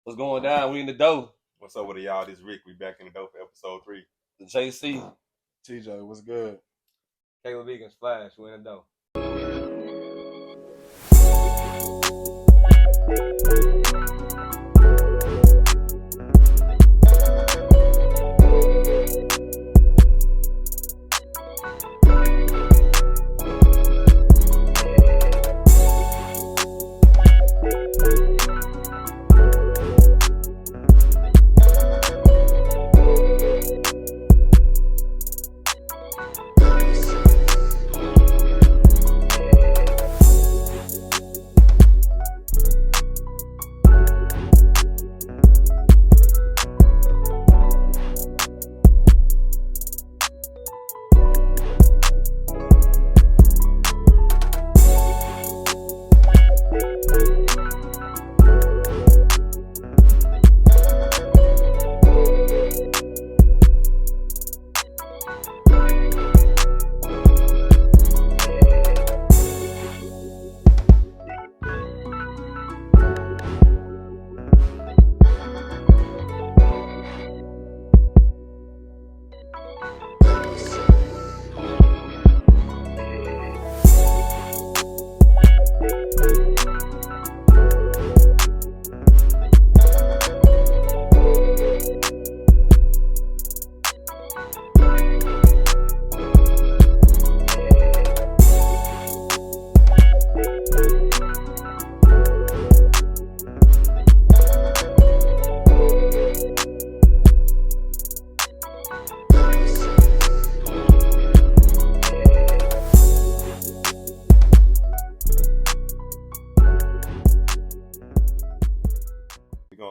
What's going down? We in the dough. What's up with y'all? This Rick. We back in the dough for episode 3. The JC. TJ, what's good? Caleb Vegans Flagg. We in the dough.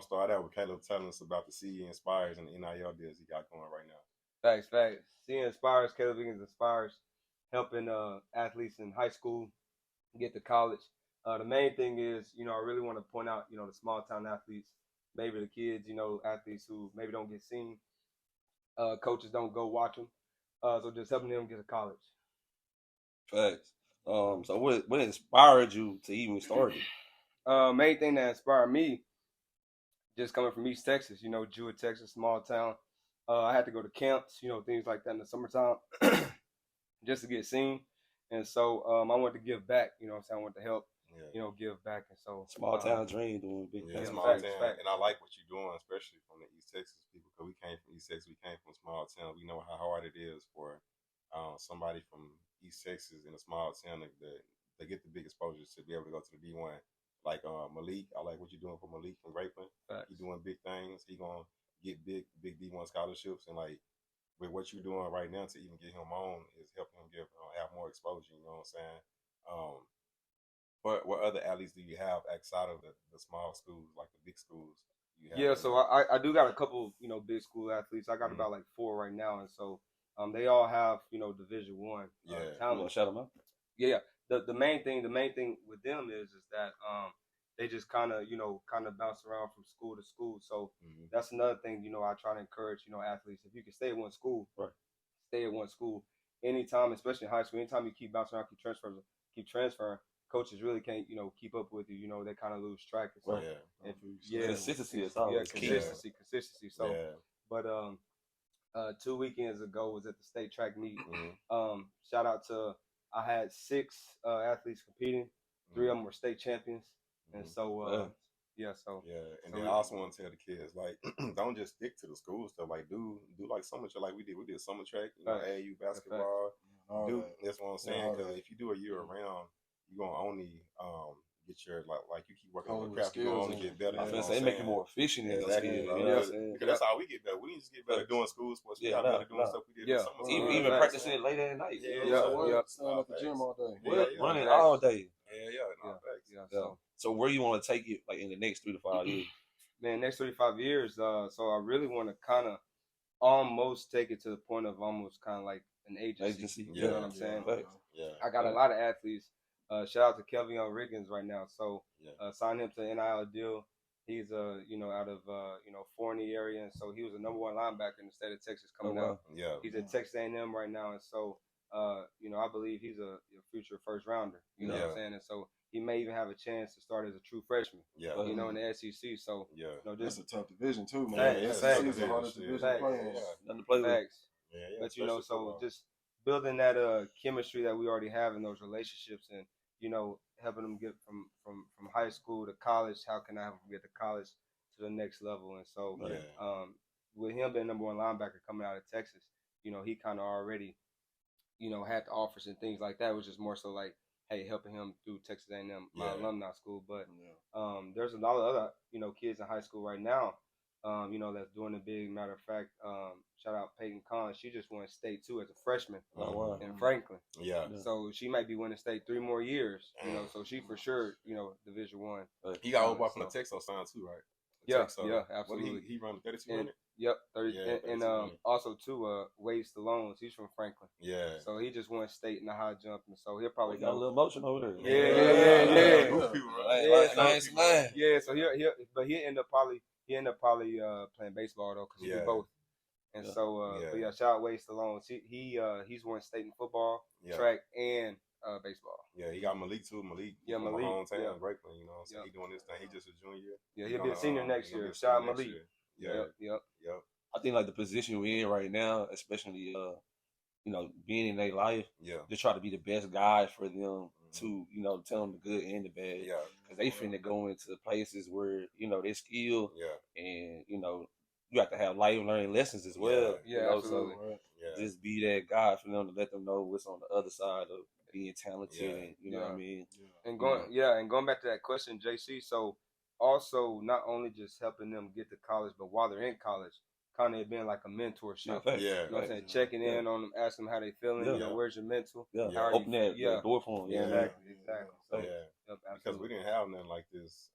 Start out with Caleb telling us about the CE Inspires and the NIL deals he got going right now. Facts. CE Inspires, Caleb Vegans Inspires, helping athletes in high school get to college. The main thing is, I really want to point out, the small town athletes, maybe the kids, athletes who maybe don't get seen. Coaches don't go watch them. So just helping them get to college. Facts. So what inspired you to even start it? Main thing that inspired me, just coming from East Texas, Jewett, Texas, small town. I had to go to camps, things like that in the summertime just to get seen. And so I wanted to give back, I wanted to help, give back. And so small town dream doing big things. Small town. And I like what you're doing, especially from the East Texas people, because we came from East Texas, we came from small town. We know how hard it is for somebody from East Texas in a small town to get the big exposure to be able to go to the D1. Like Malik, I like what you're doing for Malik from Grapeland. He's doing big things. He's gonna get big D1 scholarships, and like with what you're doing right now to even get him on is helping him have more exposure. You know what I'm saying? But what other athletes do you have outside of the small schools, like the big schools? So I do got a couple, big school athletes. I got about like 4 right now, and so they all have Division I talent. Shout them out. Yeah. The main thing with them is that they just kind of bounce around from school to school. So that's another thing, I try to encourage, athletes. If you can stay at one school, stay at one school anytime, especially in high school. Anytime you keep bouncing around, keep transferring, coaches really can't, keep up with you. They kind of lose track. So, consistency is always key. Consistency. So, but 2 weekends ago was at the state track meet. Shout out to, I had 6 athletes competing. 3 of them were state champions. And so, And then I also want to tell the kids, like, don't just stick to the school stuff. Like, do like summer track, like we did. We did summer track, AAU basketball. That's what I'm saying. Because if you do a year round, you're gonna only get your like you keep working on the craft, you're gonna only get better. They make it more efficient. Exactly. Because that's how we get better. We need to get better doing school sports. We got better doing stuff we did. Even practicing it late at night. Staying at the gym all day. Running all day. So where you want to take it, like in the next 3 to 5 years? Man, next 3 to 5 years. So I really want to kind of almost take it to the point of almost kind of like an agency. You know what I'm saying? I got a lot of athletes. Shout out to Kelvin Riggins right now. So signed him to an NIL deal. He's out of Forney area, and so he was the number 1 linebacker in the state of Texas coming out. He's at Texas A&M right now, and so I believe he's a future first rounder. You know what I'm saying? And so he may even have a chance to start as a true freshman. Yeah. You know, in the SEC. So that's a tough division too, man. Facts. It's the hardest division to play. Nothing to play with. But you know, so just building that chemistry that we already have in those relationships, and you know, helping them get from high school to college. How can I help them get to college to the next level? And so, with him being number one linebacker coming out of Texas, you know, he kind of already, you know, had the offers and things like that. It was just more so like, hey, helping him through Texas A&M, my alumni school. But there's a lot of other, you know, kids in high school right now, you know, that's doing a big. Matter of fact, shout out Peyton Collins. She just won state too as a freshman in Franklin. So she might be winning state 3 more years. You know, so she for sure, you know, Division I. He got old boy from the Texas sign too, right? Absolutely. He run 3200. Yep, 30, and also too, Wade Stallone. He's from Franklin. Yeah. So he just won state in the high jump, and so he'll probably got a little motion over there. Yeah. So he'll end up probably playing baseball though, because he do both. And so, but shout out Wade Stallone. He's won state in football, track, and baseball. Yeah, he got Malik too. Malik from my hometown, Franklin. You know, so he doing this thing. He just a junior. Yeah, he'll be a senior next year. Shout out Malik. Yep. I think like the position we're in right now, especially you know, being in their life, they try to be the best guys for them to, you know, tell them the good and the bad. Because they finna go into places where, you know, they're skilled and, you know, you have to have life learning lessons as well. Yeah, you know? absolutely. So just be that guy for them to let them know what's on the other side of being talented and, you know what I mean? And going back to that question, JC, so also not only just helping them get to college, but while they're in college, kind of being like a mentorship. You know what I'm saying? Checking in on them, asking them how they feeling. You know, where's your mental? Open that door for them. Exactly. So, because we didn't have nothing like this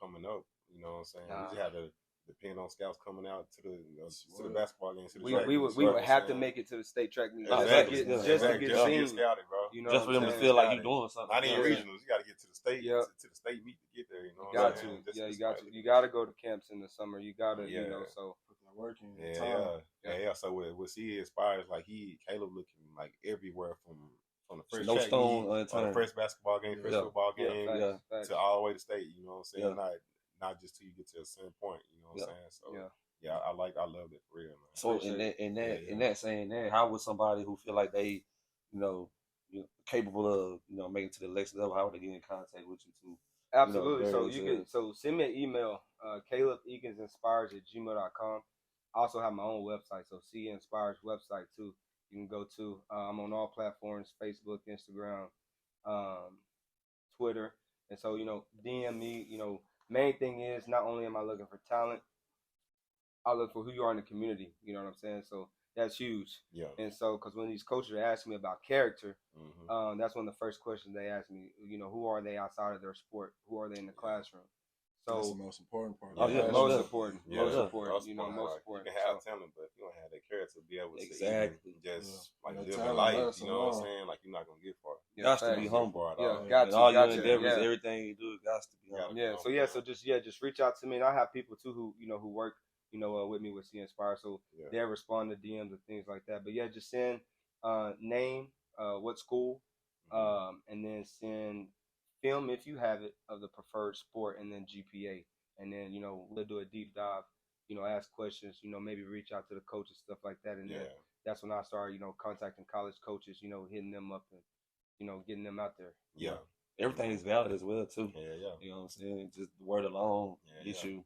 coming up. You know what I'm saying? We just had to depend on scouts coming out to the basketball games. We would have to make it to the state track meet just to get seen, scouted, bro. You know, just for them to feel like you're doing something. Not even regionals. You got to get to the state, to the state meet to get there. You know, you got to go to camps in the summer. You got to, you know, so. Working. So with C inspires, like Caleb looking like everywhere from the first no stone unturned. The first basketball game, first football game, to all the way to state. You know what I'm saying? Not just till you get to a certain point. You know what I'm saying? So I love it for real, man. So in that saying that, how would somebody who feel like they, you know, capable of, you know, making to the next level, how would they get in contact with you too? Absolutely. You know, so send me an email, CalebEakinsinspires@gmail.com. I also have my own website, so C Inspires website too. You can go to. I'm on all platforms: Facebook, Instagram, Twitter, and so, you know, DM me. You know, main thing is not only am I looking for talent, I look for who you are in the community. You know what I'm saying? So that's huge. And so, because when these coaches are asking me about character, that's one of the first questions they ask me. You know, who are they outside of their sport? Who are they in the classroom? So that's the most important part. Most important. You know, most important. You can have talent, but if you don't have that character to be able to just like live your life, you know what I'm saying? Like, you're not gonna get far. Got to be humble. Got to. All your endeavors, everything you do, got to be humble. So just reach out to me, and I have people too who work, you know, with me with C Inspire, so they respond to DMs and things like that. But just send name, what school, and then send film, if you have it, of the preferred sport, and then GPA, and then, you know, we'll do a deep dive, you know, ask questions, you know, maybe reach out to the coaches, stuff like that, and then that's when I started, you know, contacting college coaches, you know, hitting them up and, you know, getting them out there. Everything is valid as well too. You know what I'm saying? Just the word alone gets you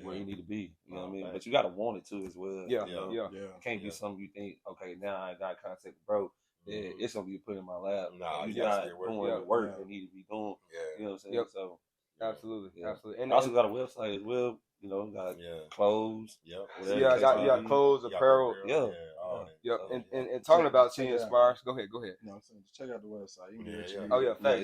where you need to be. You know what I mean? But you gotta want it too as well. It can't be something you think, okay, now I got contact with bro. It's gonna be put in my lap. You got doing the work that need to be done. You know what I'm saying? So absolutely. And also got a website as well. You know, got clothes. I got clothes, apparel. And talking about C Inspires, go ahead. No, I'm saying, check out the website. You can get facts.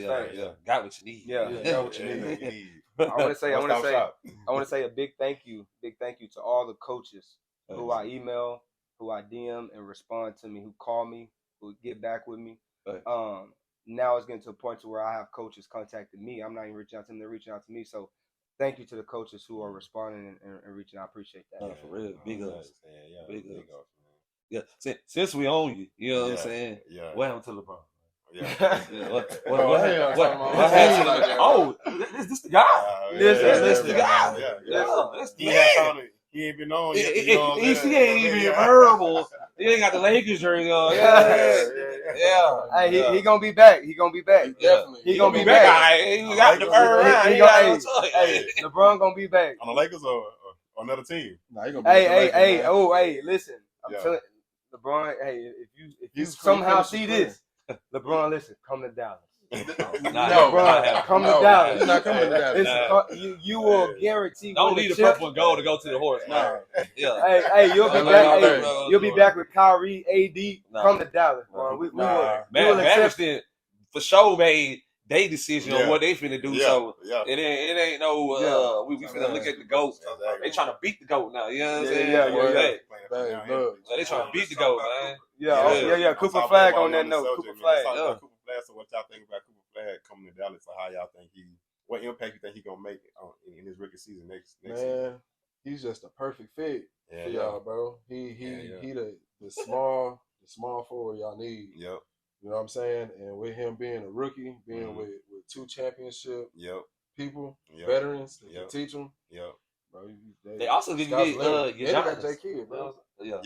Got what you need. Got what you need. I want to say a big thank you to all the coaches who I email, who I DM and respond to me, who call me, who get back with me. Now it's getting to a point to where I have coaches contacting me. I'm not even reaching out to them; they're reaching out to me. So thank you to the coaches who are responding and reaching out. I appreciate that. For real, big ups. Big ups. Yeah, since we own you, you know what I'm saying? What happened to LeBron? This the guy. This the guy. He ain't been on yet. He ain't even verbal. He ain't got the Lakers jersey on. Hey, he gonna be back. He gonna be back. Definitely. He gonna be back. He got the bird around. LeBron gonna be back. On the Lakers or another team? Nah, he gonna be hey, listen. I'm telling LeBron, hey, if you somehow see this, LeBron, listen, come to Dallas. LeBron, come to Dallas. He's not coming to Dallas. You will guarantee. Don't need the purple and gold to go to the horse. Nah. Hey, you'll be back. You'll be back with Kyrie, AD. Come to Dallas, bro. We will accept it. For sure made they decision on what they finna do. So it ain't no we finna look at the GOAT. They trying to beat the GOAT now. You know what I'm saying? They trying to beat the GOAT, man. Yeah. Cooper Flagg on that note. Cooper Flagg. So what y'all think about Cooper Flagg coming to Dallas? Or how y'all think what impact you think he gonna make in his rookie season next season? He's just a perfect fit for y'all, bro. He the small forward y'all need. Yep. You know what I'm saying? And with him being a rookie, being with 2 championship people, veterans, that can teach him. Yep. Bro, they also did get got J Kidd, bro. Yeah,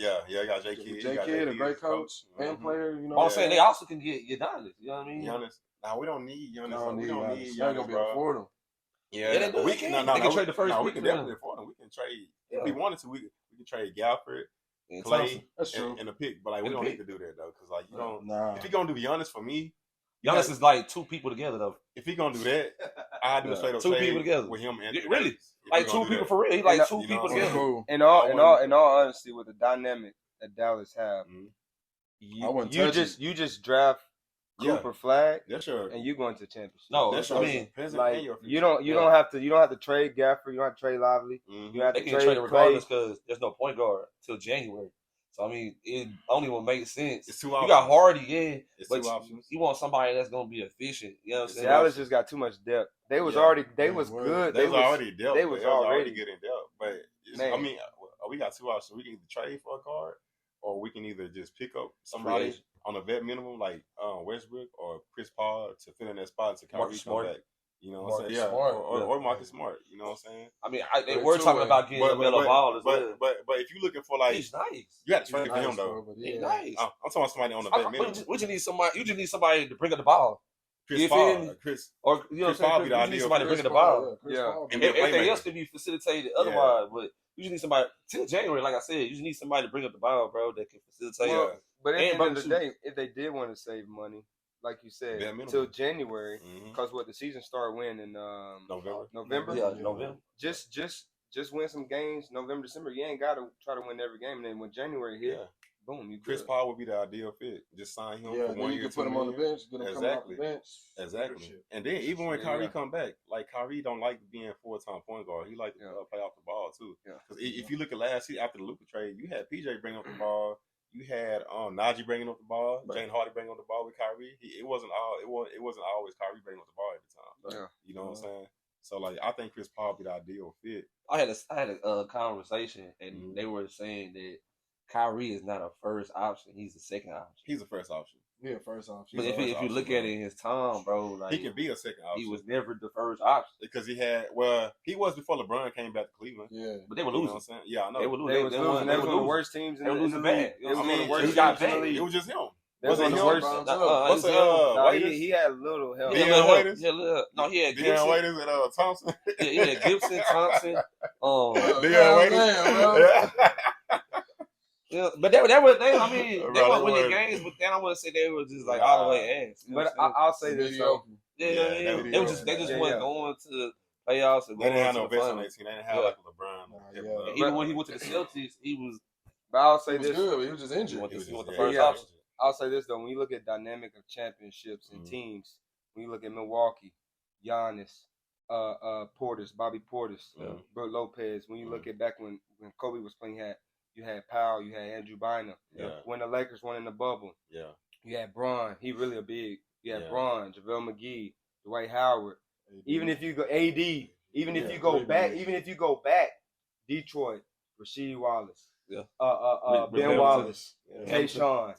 got J Kidd. J Kidd, a great coach and player. You know, I'm saying they also can get Giannis. You know what I mean? Giannis. Nah, we don't need Giannis. We don't need Giannis. Gonna be afford him. Yeah, they can trade the first. We can definitely afford him. We can trade if we wanted to. We can trade Gafford, Clay, and a pick. But like we don't need to do that though, because like you don't. If he gonna do Giannis for me, Giannis is like 2 people together though. If he gonna do that, I do a straight up 2 people together with him and really like 2 people for real. He like 2 people together. In all honesty, with the dynamic that Dallas have, you just draft Cooper Flagg, and you going to the championship. No, that's what I mean. Like you don't have to trade Gafford. You don't have to trade Lively. You have they to can trade regardless because there's no point guard till January. So I mean, it only will make sense. It's 2 you options. got Hardy, but 2 options. You want somebody that's gonna be efficient. You know what I'm saying? Dallas just got too much depth. They was good. They was already good in depth. But I mean, we got 2 options. We can either trade for a guard, or we can either just pick up somebody on a vet minimum like Westbrook or Chris Paul to fill in that spot to Kyrie come back. You know what I'm saying? Or Marcus Smart. You know what I'm saying? I mean, they were talking about getting LaMelo Ball as well. But if you're looking for like, he's nice. You got to trade for him though. He's nice. I'm talking about somebody on the vet minimum. You just need somebody. You just need somebody to bring up the ball. Chris Paul, or you know what I'm saying? You need somebody to bring up the ball. Everything else can be facilitated otherwise, but you just need somebody till January. Like I said, you just need somebody to bring up the ball, bro, that can facilitate. But at the end of the day, if they did want to save money, like you said, till January, because the season started when in November. Yeah, November. Just win some games, November, December. You ain't got to try to win every game, and then when January hit, boom, you Chris Paul would be the ideal fit. Just sign him for 1 year. You can put him on the bench, get him coming off the bench. Exactly. And then even when Kyrie come back, like Kyrie don't like being full-time point guard. He like to play off the ball too. Because if you look at last season after the Luka trade, you had PJ bring up the ball. You had Najee bringing up the ball, Jane Hardy bringing up the ball with Kyrie. It wasn't always Kyrie bringing up the ball every time. You know what I'm saying? So like I think Chris Paul be the ideal fit. I had a conversation and they were saying that Kyrie is not a first option; he's a second option. He's a first option. Yeah, first option. But if you look at it in his time, bro, like he can be a second option. He was never the first option because he was before LeBron came back to Cleveland. Yeah, but they were losing. You know what I'm saying? Yeah, I know. They were losing. They were one of the worst teams. They were losing bad. It was just him. Was one of the worst. He had little help. No, he had Gibson. Waiters and Thompson. Yeah, he had Gibson, Thompson. Deion Waiters. Yeah, but they were. I mean, they weren't winning games, but then I wouldn't say they were just like all the way ass. But I'll say this though. They just wasn't going to the playoffs. They didn't have no vets on their team. They didn't have like LeBron. Even when he went to the Celtics, he was. But I'll say this. Good. He was just injured. He was the first option. I'll say this though. When you look at dynamic of championships and teams, when you look at Milwaukee, Giannis, Bobby Portis, Brook Lopez. When you look at back when Kobe was playing, you had Powell, you had Andrew Bynum. When the Lakers won in the bubble, you had Bron. He really a big. You had Bron, JaVale McGee, Dwight Howard. Even if you go AD, even if you go back, Detroit, Rasheed Wallace. Ben Wallace, K-Sean.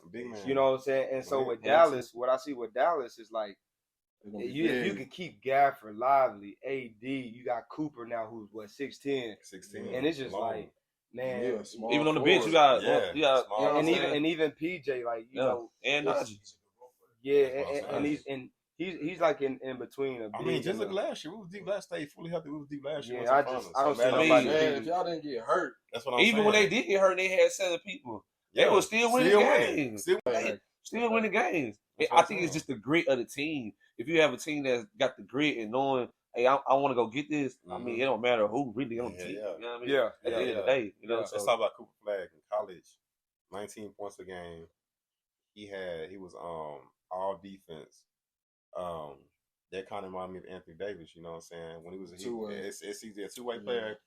You know what I'm saying? And so with Dallas, what I see with Dallas is like, if you can keep Gafford, Lively, AD, you got Cooper now who's 6'10", and it's just like, man, even on the bench you got and even PJ, like you know, and Najee. He's like in between. I mean, just look last year. We was deep last. Stayed fully healthy. We was deep last year. Yeah, I don't see nobody. If y'all didn't get hurt, that's what I'm saying. Even when they did get hurt, they had 7 people. They were still winning games. Still winning games. I think it's just the grit of the team. If you have a team that's got the grit and knowing, hey, I want to go get this. I mean, it don't matter who really on the team. You know what I mean? At the end of the day, you know. Let's talk about Cooper Flagg in college. 19 points a game. He was all defense. That kind of reminded me of Anthony Davis. You know what I'm saying? When he was a two-way player,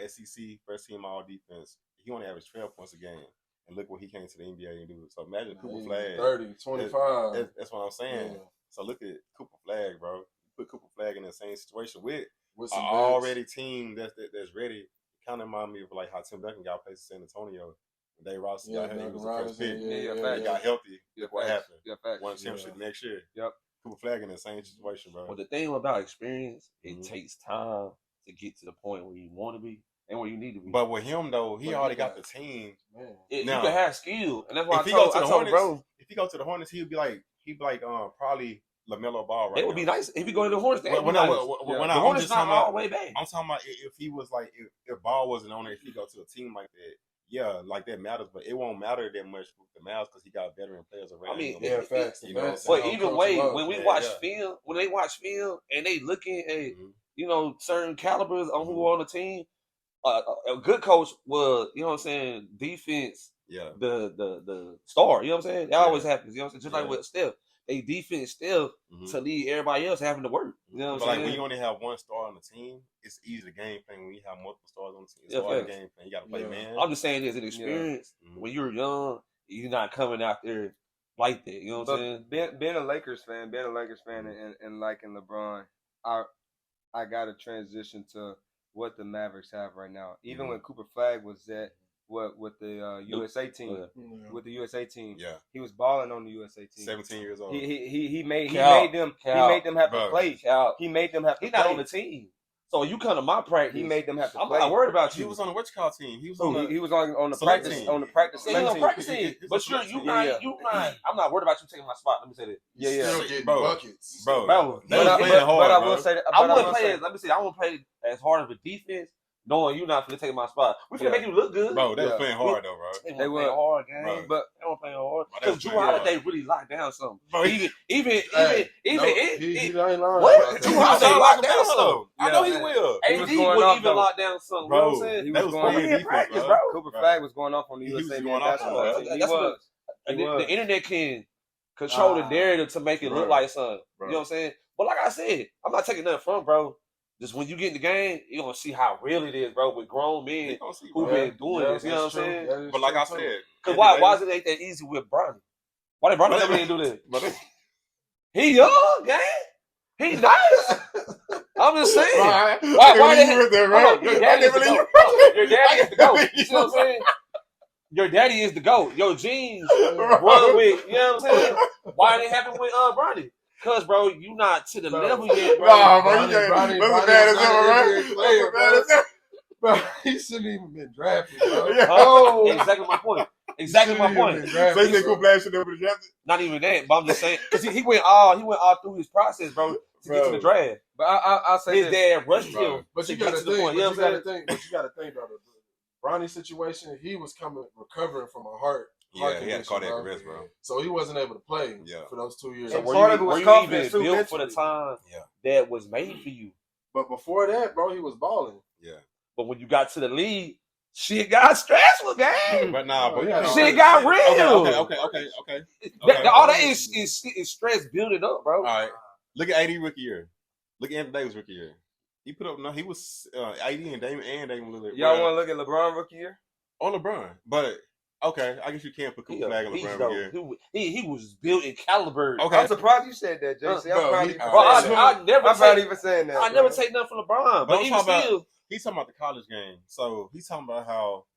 SEC first team all defense. He only averaged 12 points a game. And look what he came to the NBA and do. So imagine Cooper Flagg. 30, 25. That's what I'm saying. Yeah. So look at Cooper Flagg, bro. Put Cooper Flagg in the same situation with an already team that's ready. Kind of remind me of like how Tim Duncan got placed in San Antonio. They Ross got hurt. He was the first pick. He got healthy. Look what happened. Won a championship next year. Yep. Cooper Flagg in the same situation, bro. Well, the thing about experience, it takes time to get to the point where you want to be and where you need to be. But with him though, he already got the team. You can have skill, and that's why I told bro. If he go to the Hornets, he'd be like probably LaMelo Ball. Right, it would be nice if he go to the Hornets. The Hornets not all the way back. I'm talking about if he was like if Ball wasn't on it, if he go to a team like that. Yeah, like that matters, but it won't matter that much with the Mavs because he got veteran players around. I mean, facts. You know, but either way, when we watch film, when they watch film and they looking at you know certain calibers on who are on the team, a good coach will, you know what I'm saying, defense. Yeah. The star. You know what I'm saying? That always happens. You know what I'm saying? Just like with Steph. They defense still to lead everybody else having to work. You know what I'm saying? Like when you only have one star on the team, it's easy to game plan. When you have multiple stars on the team, it's hard to game plan. You got to play man. I'm just saying, there's an experience. When you're young, you're not coming out there like that. You know what I'm saying? Being a Lakers fan, and liking LeBron, I got to transition to what the Mavericks have right now. Even when Cooper Flagg was at with the USA team, he was balling on the USA team. 17 years old. He made them have to play. He made them have to play. He's not on the team. So you come to my practice. He made them have to I'm play. not worried about you. He was on the what you call team. He was on the practice team. On the practice team. But you not. I'm not worried about you taking my spot. Let me say that. Still getting buckets, bro. But I will say that. I want to play. Let me say. I want to play as hard of a defense. Knowing you're not going to take my spot. We're going to make you look good. Bro, they were playing hard, though, bro. They were playing hard, gang. But they were playing hard. Because Drew Holiday really locked down something. Bro, he ain't lying. What? Drew Holiday locked down something. I know he will. AD would even lock down something. Bro, you know what I'm saying? He was going in practice, bro. Cooper Flagg was going off on the USA basketball team. He was. The internet can control the narrative to make it look like something. You know what I'm saying? But like I said, I'm not taking nothing from bro. Just when you get in the game, you're going to see how real it is, bro, with grown men who been doing this. You know what I'm saying? But like I said. Because why is it ain't that easy with Bronny? Why did Bronny never do this? He young, gang. He nice. I'm just saying. Why they your daddy is the GOAT. Your daddy is the GOAT. You know what I'm saying? Your daddy is the GOAT. Your genes run with, you know what I'm saying? Why did it happen with Bronny? Cause bro, you not to the level yet, bro. Nah, bro, Bronny bad as ever, right? Bad as ever. Bro, he shouldn't even been drafted, bro. Oh, exactly my point. Exactly my point. So you think Cooper Flagg should have been drafted? Not even that, but I'm just saying because he went all through his process, bro, to get to the draft. But I'll say his dad rushed him. But you got to think. You got to think about it. Bronny's situation, he was recovering from a heart. Yeah, he had cardiac arrest, bro. So he wasn't able to play for those 2 years. So were you even built for the time that was made for you? But before that, bro, he was balling. Yeah. But when you got to the league, shit got stressful, gang. But nah, bro, shit got real. Okay. All that is stress building up, bro. All right. Look at AD rookie year. Look at Anthony Davis rookie year. He put up. No, he was AD and Dame Lillard. Y'all want to look at LeBron rookie year? On LeBron, but. Okay, I guess you can't put Cooper Flagg on LeBron here. He was built in caliber. Okay. I'm surprised you said that, JC. I'm not even saying that. I never take nothing from LeBron, but even still. He's talking about the college game. So he's talking about how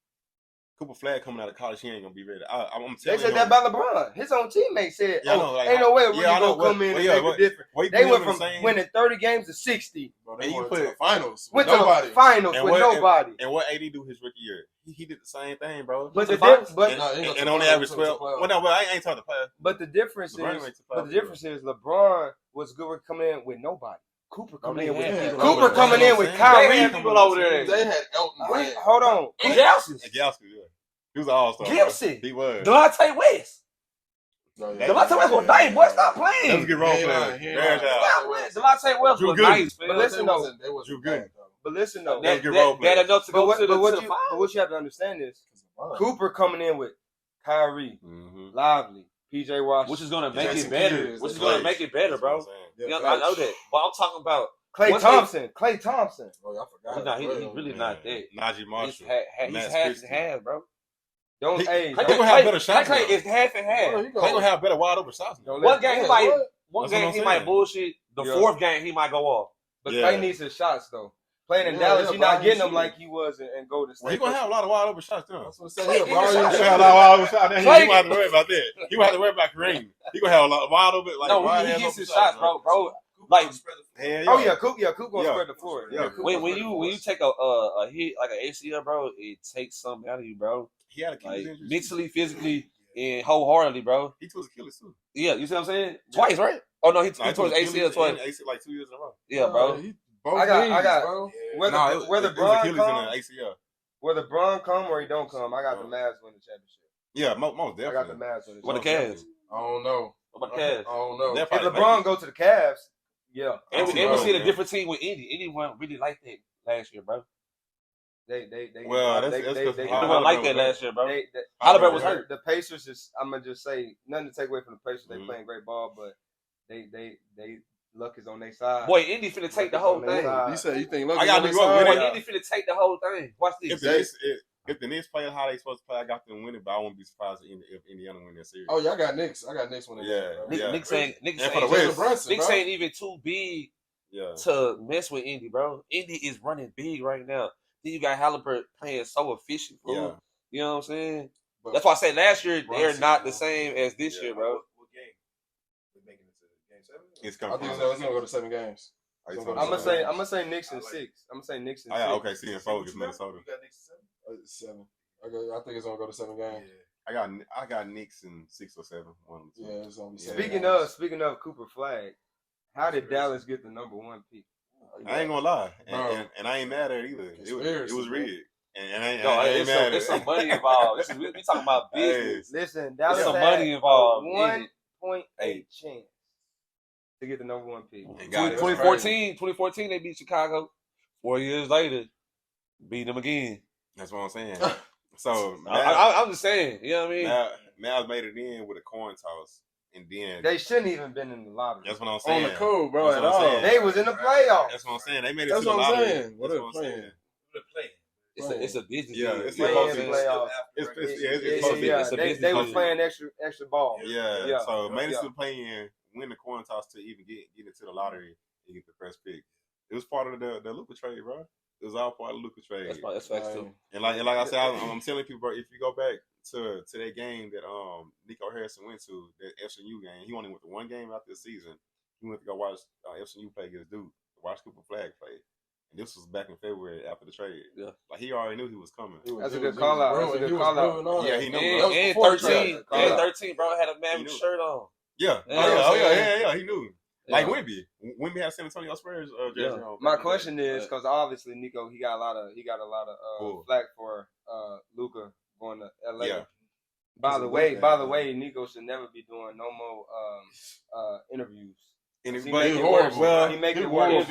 Cooper Flagg coming out of college, he ain't gonna be ready. I'm telling they said that about LeBron. His own teammates said, ain't no way we're gonna come in and make a difference. They went from winning 30 games to 60. Bro, they went to the finals. Went to the finals with nobody. And what AD do his rookie year? He did the same thing, bro. But the and only average 12. Well, no, I ain't talking to play. But the difference is LeBron was good with coming in with nobody. Cooper coming in with Kyrie. People over there. They had Elton. Wait, hold on. And Galsey. Yeah. He was an all-star. Gibson. He was. Delonte West. Delonte West was nice. Boy, stop playing. That was a good role player. Delonte West was nice, man. But listen, though. Drew good. But listen, though. That was a good role player. But what you have to understand is Cooper coming in with Kyrie, Lively, PJ Washington. Which is going to make it better. Which is going to make it better, bro. I know that. But I'm talking about Klay Thompson. Oh, I forgot. He's really not that. Najee Marshall. He's half and half, bro. They gonna have better shots. Klay is half and half. They gonna have better wide open shots. One game he might bullshit. The fourth game he might go off. But Klay needs his shots though. Playing in Dallas, he's not getting them like he was in Golden State. Well, he gonna have a lot of wide open shots too. That's what I'm saying. He gonna have a lot of wide open shots. He won't have to worry about that. He won't have to worry about Kareem. He gonna have a lot of wide open. Like he gets his shots, bro. Like, Coop gonna spread the floor. When you take a hit like an ACL, bro, it takes something out of you, bro. He had Achilles injury. Mentally, physically, and wholeheartedly, bro. He tore his Achilles too. Yeah, you see what I'm saying? Twice, right? Oh no, he tore his ACL twice. ACL like 2 years in a row. Yeah, bro. I got. Whether Bron come, whether Bron come or he don't come, I got the Mavs win the championship. Yeah, most definitely. I got the Mavs win the championship. What the Cavs? I don't know. What about the Cavs? I don't know. If LeBron go to the Cavs, yeah. And we see a different team with Indy. Indy wasn't really like that last year, bro. They weren't like that last year, bro. Halliburton was hurt. The Pacers is, I'm gonna just say, nothing to take away from the Pacers. They playing great ball, but they luck is on their side. Boy, Indy finna take the whole thing. You say you think luck is on their side? Boy, Indy finna take the whole thing. Watch this. If the Knicks play how they supposed to play, I got them winning, but I won't be surprised if Indiana win that series. Oh yeah, I got Knicks winning. Knicks ain't even too big to mess with Indy, bro. Indy is running big right now. Then you got Halliburton playing so efficient, bro. You know what I'm saying? But that's why I said last year they're not the same as this year, bro. What game? We're making it to game 7? It's coming. I think it's gonna go to 7 games. I'm gonna say Knicks in 6. I'm gonna say Knicks in 6. Okay, see, and 4 against Minnesota. You got Knicks in 7. I think it's gonna go to 7 games. Yeah. I got Knicks in 6 or 7. One of the two. Yeah, it's gonna be Speaking of Cooper Flagg, how did Dallas get the number 1 pick? I ain't gonna lie, and I ain't mad at it either. It was rigged, and I ain't mad at it. There's some money involved. We talking about business. Listen, Dallas there's some money involved. 1.8 chance to get the number 1 pick. 2014, they beat Chicago. 4 years later, beat them again. That's what I'm saying. So I'm just saying, you know what I mean? Mavs made it in with a coin toss. And then they shouldn't even been in the lottery. That's what I'm saying. On the cool, bro. At all. They was in the playoffs. That's what I'm saying. They made it to the lottery. What are they playing? It's a business. Yeah, it's a playoffs. It's a business. They was playing extra ball. Yeah. So made it to the play-in, win the coin toss to even get into the lottery and get the first pick. It was part of the Luka trade, bro. It was all part of the Luka trade. That's facts too. And like I said, I'm telling people, bro, if you go back to that game that Nico Harrison went to, that FSU game, he only went to one game after the season. He went to go watch FSU play against Duke, watch Cooper Flagg play. And this was back in February after the trade. Yeah. Like he already knew he was coming. That's a good call out. Yeah, he knew. And 13, bro, had a Mavericks shirt on. Yeah. Yeah, he knew. Like Wemby. Wemby had San Antonio Spurs jersey on. My question is, because obviously Nico, he got a lot of flack for Luka going to LA. Yeah. By the way, Nico should never be doing no more interviews. He make it worse. Well, he make it worse.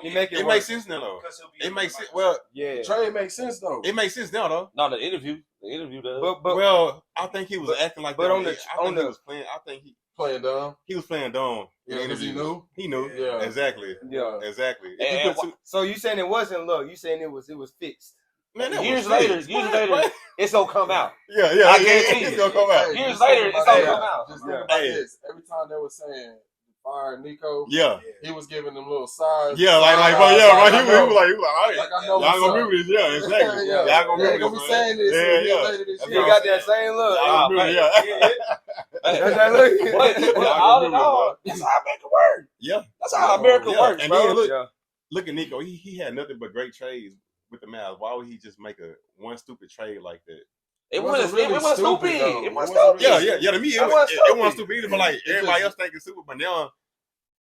It makes sense now, though. It makes sense. Well, yeah. Trade makes sense though. It makes sense now, though. No, the interview does. But well, I think he was acting like. But he was playing dumb. He was playing dumb. Yeah, because he knew. He knew. Yeah, exactly. Yeah, exactly. So you saying it wasn't look? You saying it was fixed? Man, years later, it's gonna come out. Yeah. I guarantee it's gonna come out. Years later, it's gonna come out. Just think about this. Every time they were saying fired Nico. Yeah. He was giving them little sides. Yeah, like, bro, yeah, right. He was like, all right. Like I know y'all gonna remember this, yeah, exactly. Yeah. Y'all gonna remember gonna be saying this later this year. You got that same look. Y'all remember, That's that look. But all in all, that's how America works. Yeah. That's how America works, and bro. Then look at Nico. He had nothing but great trades with the Mavs. Why would he just make one stupid trade like that? It wasn't stupid. It wasn't stupid. Yeah. To me, it wasn't stupid either. But like everybody else thinking stupid, but now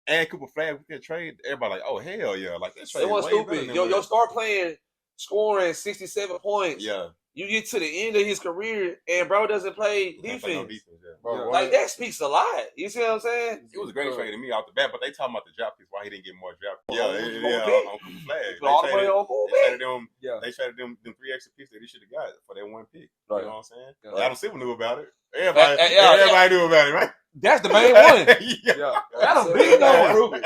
and Cooper Flagg with that trade, everybody like, oh hell yeah, like that trade. It wasn't stupid. Yo, start playing, scoring 67 points. Yeah. You get to the end of his career, and bro doesn't play defense. Play no defense, Bro, like that speaks a lot. You see what I'm saying? It was a great trade to me off the bat, but they talking about the draft picks. Why he didn't get more draft picks? On Cooper Flagg. They traded them 3 extra picks that he should have got for that 1 pick. Right. You know what I'm saying? Yeah. Adam Silver knew about it. Everybody knew about it, right? That's the main one. That's a big one.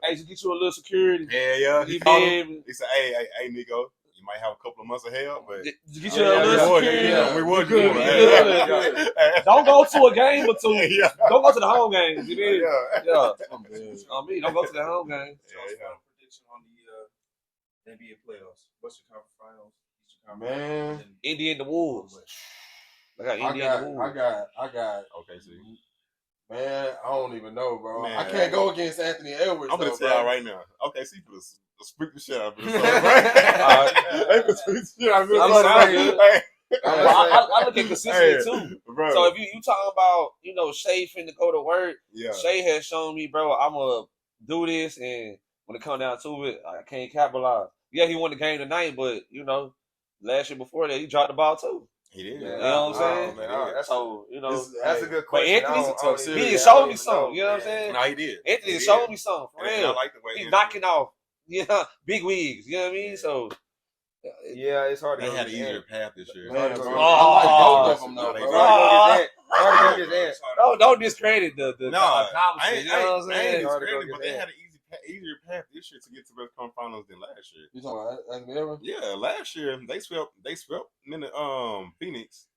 Hey, just get you a little security. Yeah. He called him. He said, "Hey, Nico. You might have a couple of months of hell, but get you a little security. We would. Don't go to a game or two. Don't go to the home games. You mean? On me, don't go to the home games. Prediction on the NBA playoffs. Western Conference Finals. Eastern Man, Conference. Indy and the Wolves. I got Indy and the Wolves. I got. Okay, see. Man, I don't even know, bro. Man. I can't go against Anthony Edwards. I'm gonna tell y'all right now. Okay, see, speak the shit out of this. I look at consistency too, bro. So if you talking about, Shay finna go to work, Shay has shown me, bro, I'm gonna do this, and when it come down to it, I can't capitalize. Yeah, he won the game tonight, but last year before that, he dropped the ball too. He did. You know what I'm saying? So, that's a good question. But Anthony, he showed me something. You know what I'm saying? No, he did. Anthony showed me something. For real. I like the way he's knocking off, big wigs. You know what I mean? So, yeah, it's hard to They had an easier path this year. I like both of them, though, don't discredit the accomplishment. I ain't discrediting, but they had an easier path this year to get to the Western Finals than last year. You talking about Anthony Edwards? Yeah, last year they swept in the Phoenix.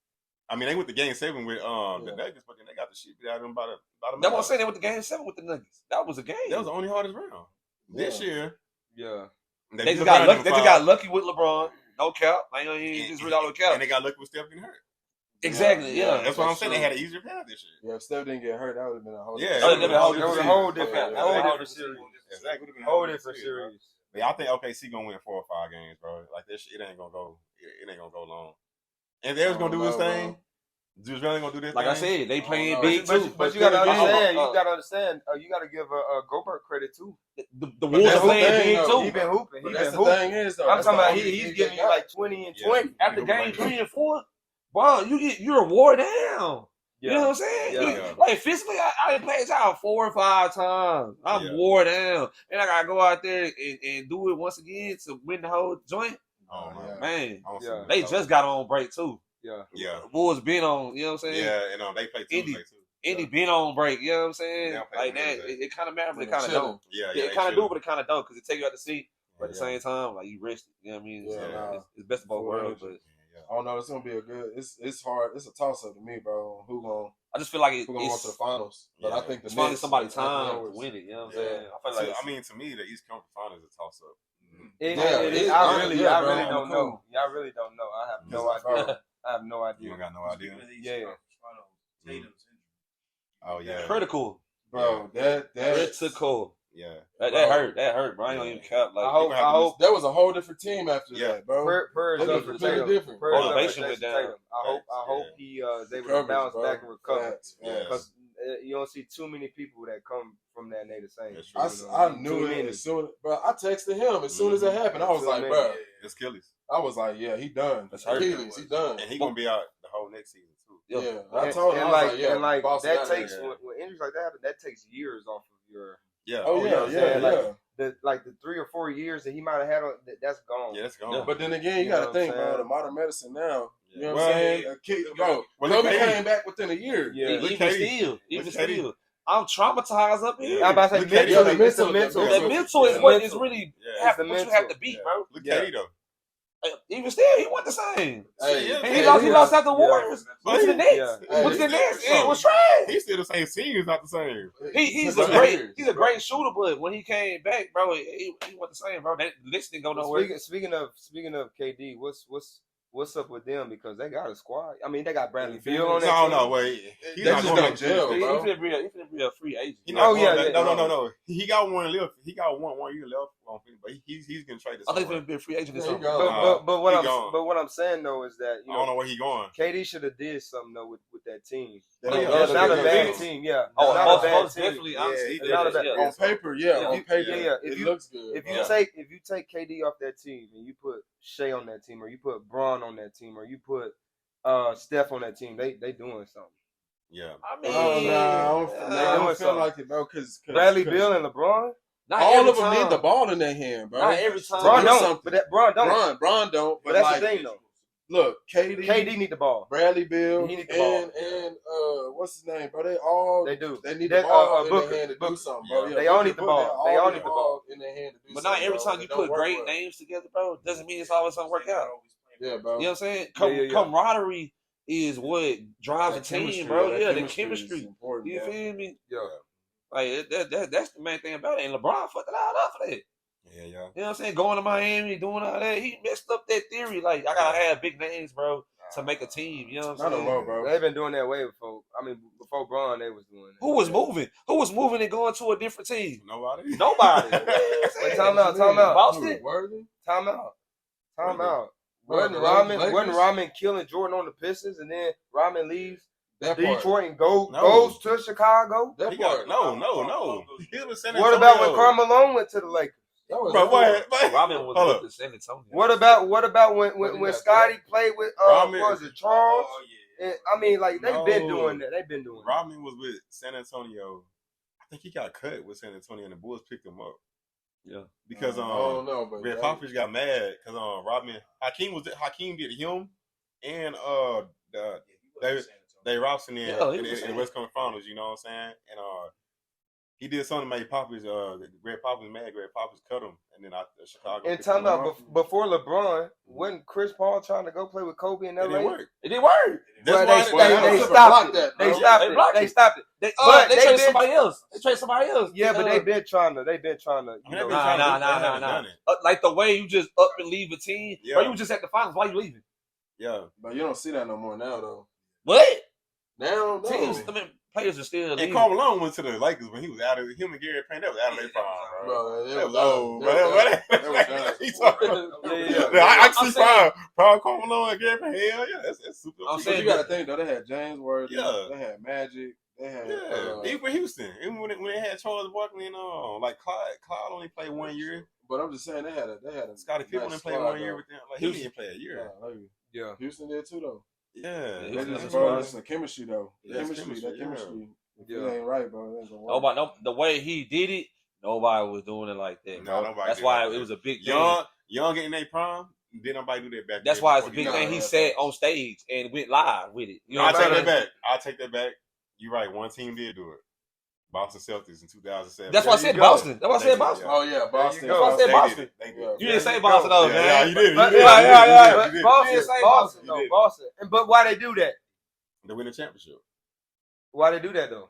I mean, they went to Game 7 with the Nuggets, but then they got the shit beat out of them by the. That's what I'm saying. They went to Game 7 with the Nuggets. That was a game. That was the only hardest round. This year, they just got lucky. They just got lucky with LeBron. No cap. I know he just read all the cap. And they got lucky with Steph getting hurt. Exactly. Yeah. That's what I'm saying. They had an easier path this year. Yeah, if Steph didn't get hurt, that would have been a whole. Yeah, that was a whole different series. Exactly. Whole different series. But I think OKC gonna win 4 or 5 games, bro. Like this shit, it ain't gonna go long. And they're gonna do his thing. Juice really gonna do this. Like thing. I said, they playing big too. But you gotta understand. You gotta give Gobert credit too. The Wolves are playing big too. He been hooping. That's the thing is, though. I'm talking about he's giving you like 20 and 20 after game 3 and 4. Wow, you're wore down. You know what I'm saying? Yeah. Like physically, I done played y'all 4 or 5 times. I'm wore down, and I gotta go out there and do it once again to win the whole joint. Oh man, they just got on break too. Yeah. The Wolves been on. You know what I'm saying? Yeah, and they play too. Indy been on break. You know what I'm saying? Like that, it kind of matters, but it kind of don't. Yeah, it kind of do, but it kind of don't, because it take you out to sea. But at the same time, like you rest. You know what I mean? It's best of both worlds, but. I don't know. It's gonna be a good. It's hard. It's a toss up to me, bro. Who gonna? I just feel like who gonna go to the finals. But I think it's finding somebody time to win it. You know what I'm saying? I feel like. I mean, to me, the East Conference Finals is a toss up. I really don't know. I really don't know. I have no idea. I have no idea. You don't got no idea. Yeah. Oh yeah. Critical, bro. That critical. Yeah, that hurt, bro. I ain't gonna even cap. Like, I hope that was a whole different team after that, bro. Completely different. Motivation went down. I hope he is able to bounce back and recover. Because you don't see too many people that come from that native same. I knew it as soon, bro. I texted him as soon as it happened. I was like, bro, it's Achilles. I was like, yeah, he done. That's Achilles, he done, and he gonna be out the whole next season too. Yeah, I told him, like that takes when injuries like that happen, that takes years off of your. Yeah. Oh yeah. Like the 3 or 4 years that he might have had, that's gone. Yeah, that's gone. But then again, you got to think, bro. The modern medicine now. You know what I'm saying? Kobe came back within a year. Yeah. Even still. I'm traumatized up here. I'm about to say the mental is what is really what you have to beat, bro. Look at though. Even still, he wasn't the same. Hey, he lost out the Warriors. Went to the Nets. Went to the Nets. It was trash. He's still the same team. He's not the same. He's a great shooter, but when he came back, bro, he wasn't the same, bro. That list didn't go nowhere. Speaking of KD, what's up with them? Because they got a squad. I mean, they got Bradley Beal on that. No, wait. He's not going to jail, bro. He's gonna be a free agent. No. He got one left. He got one year left. But he's gonna trade this. I think he's gonna be a free agent this summer. But what I'm saying though is that I don't know where he going. KD should have did something though with that team. It's not a bad team. Yeah. Most definitely. On paper, it looks good. If you take KD off that team and you put Shea on that team, or you put Braun on that team, or you put Steph on that team, they doing something. Yeah. I mean, I don't feel like it, bro. Because Bradley Beal and LeBron. All of them need the ball in their hand, bro. Not every time. Braun don't. But Braun don't. But that's the thing, though. Look, KD need the ball. Bradley Beal, he need the ball. And what's his name, bro? They do. They need the ball in Booker, their hand to do something, bro. They all need the ball. They all need the ball in their hand to do but something. But not every time you put great names together, bro, doesn't mean it's always gonna work out. Yeah, bro. You know what I'm saying? Camaraderie is what drives the team, bro. Yeah, the chemistry. You feel me? Yeah. Like that's the main thing about it. And LeBron fucked it all up for that. Yeah. You know what I'm saying? Going to Miami, doing all that. He messed up that theory. Like, I gotta have big names, bro, to make a team. You know what I'm saying? I don't know, bro. They've been doing that way before. I mean, before Braun, they was doing that. Who was moving? Who was moving and going to a different team? Nobody. Wait, time out. Boston? Time out. Wasn't Rodman killing Jordan on the Pistons, and then Rodman leaves Detroit and goes to Chicago? No. What about when Carmelo went to the Lakers? Robin was with the San Antonio. What about when Scotty played with was it Charles? And, I mean, like they've been doing that. Rodman was with San Antonio. I think he got cut with San Antonio, and the Bulls picked him up. Yeah, because Red Popovich got mad because Rodman Hakeem did him and Dave Robson in the West Coast Finals. You know what I'm saying? And he did something to make Popovich Red Popovich mad. Red Popovich cut him, and then Chicago. And time out before LeBron, wasn't Chris Paul trying to go play with Kobe in LA? It didn't work. That's why they stopped it. They stopped it. They traded somebody else. Yeah, but they've been trying to. Nah. Like the way you just up and leave a team. Yeah. Bro, you just at the finals. Why you leaving? Yeah, but you don't see that no more now, though. What? Now, teams. I mean, players are still. And Karl Malone went to the Lakers when he was out of him and Gary Payne. That was out of their prime, bro. That was old. I can see prime Karl Malone and Gary Payne. Hell yeah, that's super. I'm saying you got to think though. They had James Worthy. Yeah. They had Magic. They had even Houston. Even when they had Charles Barkley and like Clyde only played 1 year. But I'm just saying they had a Scottie Pippen only played 1 year with them. Like he didn't play a year. Yeah, Houston did too though. Yeah, it's the chemistry though. Chemistry. If it ain't right, bro, it ain't gonna work. Nobody, the way he did it, nobody was doing it like that. No, that's why it was a big young getting their prime. Did nobody do that back? That's why it's a big thing. He said on stage and went live with it. You know I'll take that back. You're right. One team did do it. Boston Celtics in 2007. That's why I said Boston. That's why I said Boston. Oh yeah, Boston. That's why I said Boston. You didn't say Boston though, man. Yeah, you did. Boston. Boston. But why they do that? They win the championship. Why they do that though?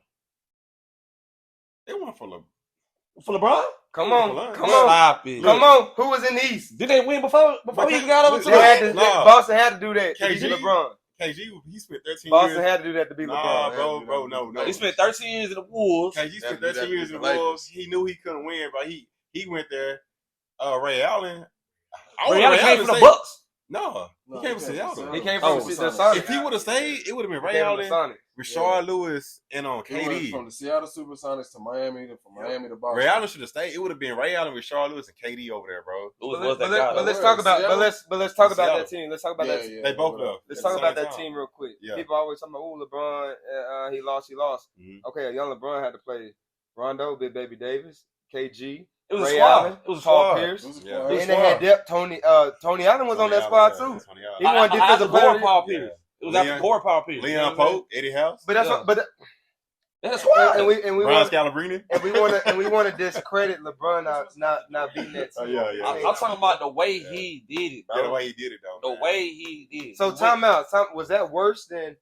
They won for LeBron. Come on. Stop it. Come on. Who was in the East? Did they win before he even got over to Boston had to do that to beat LeBron. KG, he spent 13 Boston years. had to do that to beat LeBron. Bro, no. He spent 13 years in the Wolves. KG spent 13 years in the Wolves. He knew he couldn't win, but he went there. Ray Allen. Ray Allen came from the Bucks. No, he came from Seattle. He came from the Sonics. If he would have stayed, it would have been Ray Allen, Rashard Lewis, and KD. From the Seattle Supersonics to Miami, from Miami to Boston. Ray Allen should have stayed. It would have been Ray Allen, Rashard Lewis, and KD over there, bro. But let's talk about that team. Let's talk about that team. They both left. Let's talk about that team real quick. People always talking about, LeBron, he lost. Okay, a young LeBron had to play Rondo, Big Baby Davis, KG. It was Ray a Allen, It was Paul Pierce. And they had depth. Tony Allen was on that squad too. He won defensive player. Paul Pierce. It was after Paul Pierce. Leon Pope, Eddie House. But That's why. And we Brian Scalabrine. And we want to discredit LeBron not beating that team. I'm talking about the way he did it, bro. Yeah, the way he did it, though. The way he did it. So time out. Was that worse than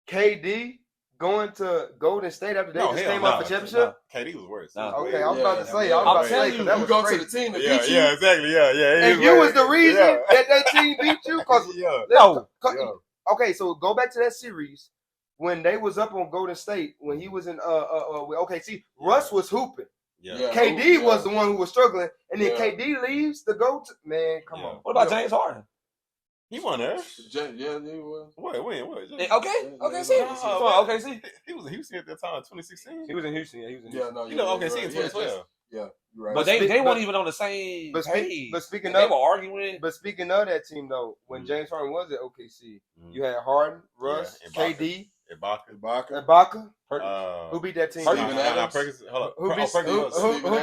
KD going to Golden State after they just came off a championship? KD was worse. Okay, I was about to say. Because that was go crazy. to the team that beat you. Yeah, exactly. Yeah. And you was the reason that team beat you? Okay, so go back to that series when they was up on Golden State when he was in OKC. Russ was hooping. Yeah. KD was the one who was struggling, and then KD leaves to go to come on. What about James Harden? He won there. Yeah, he was. What? Okay, see. Okay, he was in Houston at that time, 2016. He was in Houston. Yeah, he was in Houston. OKC in 2012. Yeah, you're right. But they weren't even on the same page. But speaking they were arguing. But speaking of that team, though, when James Harden was at OKC, you had Harden, Russ, KD, Ibaka. Who beat that team? Who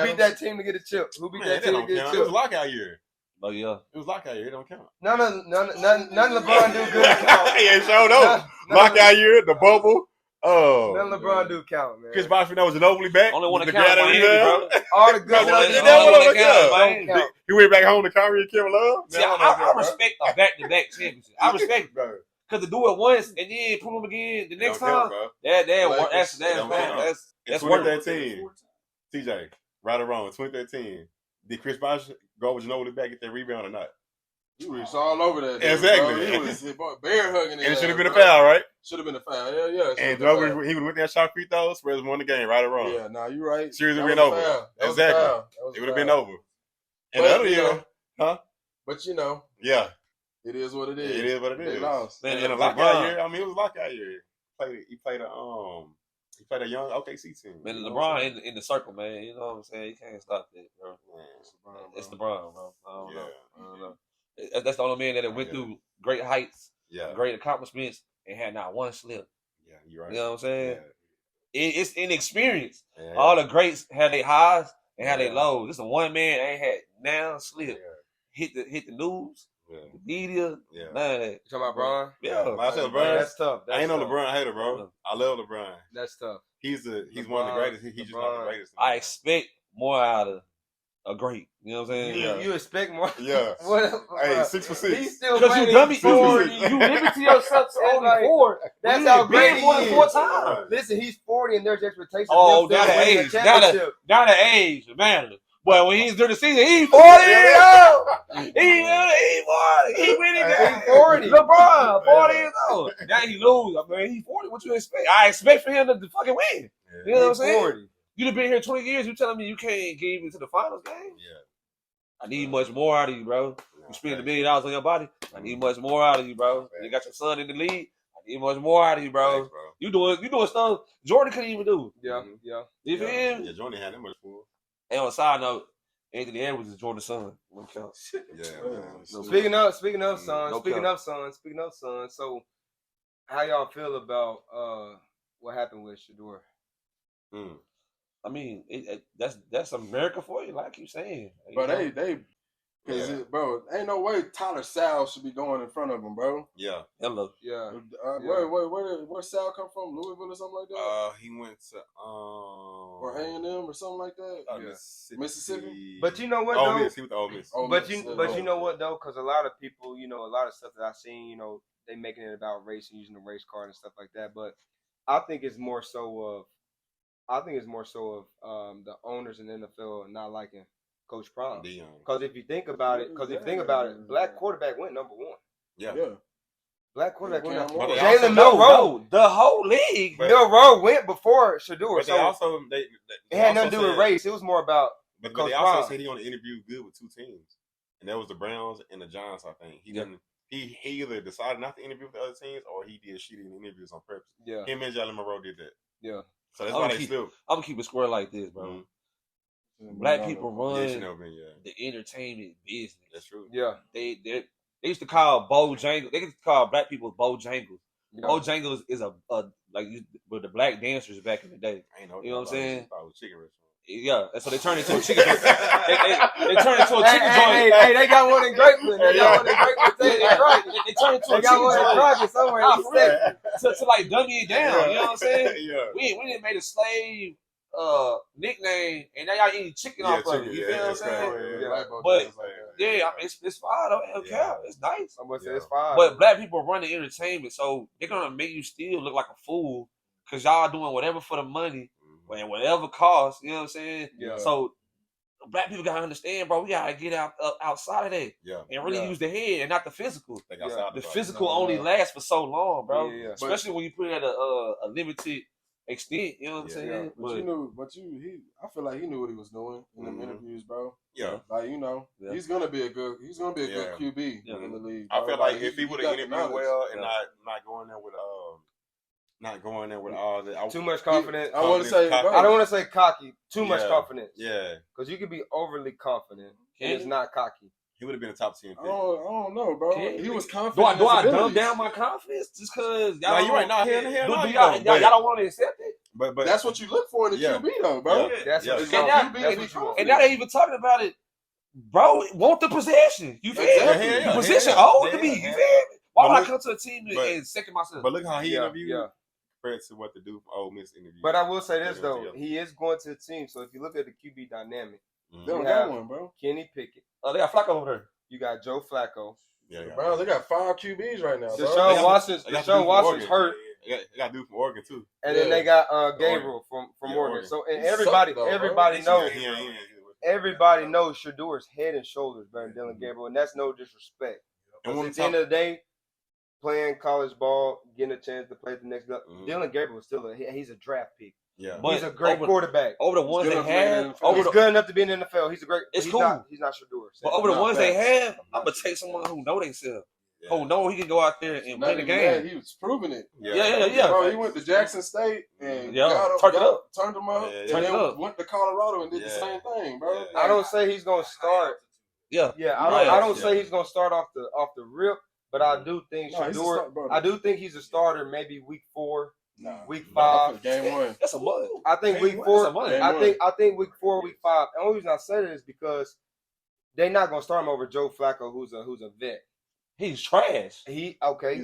beat that team to get a chip? Who beat that team to get a chip? It was lockout year. Oh yeah, it was lockout year. It don't count. None LeBron do good count. Yeah, showed up. Lockout year, the bubble. Oh, none LeBron do count, man. Chris Bosh was Ginobili back. Only one to count, bro. All the good stuff. He went back home to Kyrie and Kevin Love. See, I respect a back-to-back championship. I respect it, bro. Because to do it once and then prove them again the next time, that's 2013. TJ, right or wrong, 2013. Did Chris Bosh go with Ginobili back, get that rebound or not? He was all over that. Exactly. He was bear hugging it. And it should have been a foul, right? Should have been a foul. Yeah. And Ginobili, he was with that shot free throws, whereas won the game, right or wrong? Yeah, nah, you're right. Series would have been over. Exactly. It would have been over. And the other year, But yeah. It is what it is. It is what it is. They lost. And a lockout year, it was lockout year. He played a young OKC team. Man, LeBron in the circle, man. You know what I'm saying? You can't stop that, bro. It's LeBron, bro. I don't know. That's the only man that went through great heights, great accomplishments, and had not one slip. Yeah, you're right. You know what I'm saying? Yeah. It's inexperience. Yeah. All the greats had their highs and had their lows. This is one man that ain't had now slip. Yeah. Hit the news. Yeah. The media, none of that. You talking about LeBron? Yeah. I said LeBron. That's tough. I ain't no LeBron hater, bro. I love LeBron. That's tough. He's one of the greatest. He's just not the greatest. I expect more out of a great. You know what I'm saying? You expect more? Yeah. Hey, 6 for 6. He's still because you dummy. You limit to yourself to only 4. That's how great he is. 4 times. Listen, he's 40 and the's expectations. Oh, now the age. Now the age matters. But when he's during the season, he's 40 years old. He's 40. He winning. He's 40. LeBron, 40 years old. Now he lose. I mean, he's 40. What you expect? I expect for him to fucking win. Yeah. You know what I'm saying? 40. You done been here 20 years. You telling me you can't get even to the finals game? Yeah. I need much more out of you, bro. You spend $1 million on your body. I need much more out of you, bro. You got your son in the league. I need much more out of you, bro. You doing stuff Jordan couldn't even do. Yeah. You feel me? Yeah, Jordan had that much for. And on a side note, Anthony Edwards is Jordan's son. Yeah. Speaking of son. So, how y'all feel about what happened with Shador? I mean, that's America for you, like I keep saying. But bro, ain't no way Tyler Sal should be going in front of him, bro. Yeah. Hello. Yeah. Where Sal come from? Louisville or something like that? He went to or A&M or something like that. Mississippi. But you know what though? Ole Miss. He went to Ole Miss. But you know what though? Because a lot of people, a lot of stuff that I've seen, they making it about race and using the race card and stuff like that. But I think it's more so of the owners in the NFL not liking Coach Prime. Because if you think about it, black quarterback went number 1. Yeah. Black quarterback went number 1. Jalen Milroe, the whole league. Milroe went before Shador. But it had nothing to do with race. It was more about. But they also said he only interviewed good with 2 teams, and that was the Browns and the Giants. I think he didn't. He either decided not to interview with the other teams, or he did shitty interviews on purpose. Yeah. Him and Jalen Milroe did that. Yeah. So that's why they still. I'm gonna keep it square like this, bro. Black people run the entertainment business. That's true. Yeah. They used to call Bojangles. They used to call black people Bojangles. Yeah. Bojangles is a like with the black dancers back in the day. You know what I'm saying? Yeah, and so they turned into a chicken joint. They turned into a chicken joint. Hey, they got one in Grapeland. They got one in Grapeland. They turned into a chicken joint. They got one in somewhere. To like dummy it down. You know what I'm saying? Yeah. We didn't make a slave nickname, and now y'all eating chicken off of it. You feel what I'm saying? But yeah, I mean, it's fine though. It's nice. I'm gonna say it's fine. But black people run the entertainment, so they're gonna make you still look like a fool because y'all doing whatever for the money. And whatever costs, you know what I'm saying? Yeah. So black people gotta understand, bro. We gotta get outside of that, and really use the head and not the physical. The physical only lasts for so long, bro. Especially when you put it at a limited extent. You know what I'm saying? I feel like he knew what he was doing in them interviews, bro. Yeah, like he's gonna be a good QB in the league. Bro. I feel like if he would have interviewed well and not going there with all the too much confidence. I want to say, I don't want to say cocky. Too much confidence. Yeah, because you could be overly confident and it's not cocky. He would have been a top 10 pick. I don't know, bro. He was confident. Do I dumb down my confidence just because y'all? You right now. Y'all don't want to accept it. But that's what you look for in the QB, though, bro. That's what and now they even talking about it, bro. Want the possession? You feel me? The possession old to me. You feel me? Why would I come to a team and second myself? But look how he interviewed. Compared to what the dude from Ole Miss interview. But I will say this though, he is going to the team. So if you look at the QB dynamic, they don't got one, bro. Kenny Pickett. Oh, they got Flacco over there. You got Joe Flacco. Yeah, bro, they got 5 QBs right now. Deshaun Watson's hurt. They got a dude from Oregon too. And then they got Gabriel from Oregon. So and everybody knows. Everybody knows Shadour's head and shoulders better than Dylan Gabriel, and that's no disrespect. And at the end of the day, playing college ball, getting a chance to play at the next level. Dylan Gabriel is still he's a draft pick. Yeah, but he's a great quarterback. Over the ones they have, he's good enough to be in the NFL. He's a great. It's cool. He's not Shadour. But over the ones they have, I'm gonna take someone who know themselves. Who know he can go out there and win the game. He was proving it. Yeah. Bro, he went to Jackson State and turned him up, and then went to Colorado and did the same thing, bro. I don't say he's gonna start. I don't say he's gonna start off the rip. But I do think I do think he's a starter maybe week 4, week 5. Game 1. That's a mud. I think week 4. I think week 4, week 5. And the only reason I say that is because they're not gonna start him over Joe Flacco, who's a vet. He's trash. He's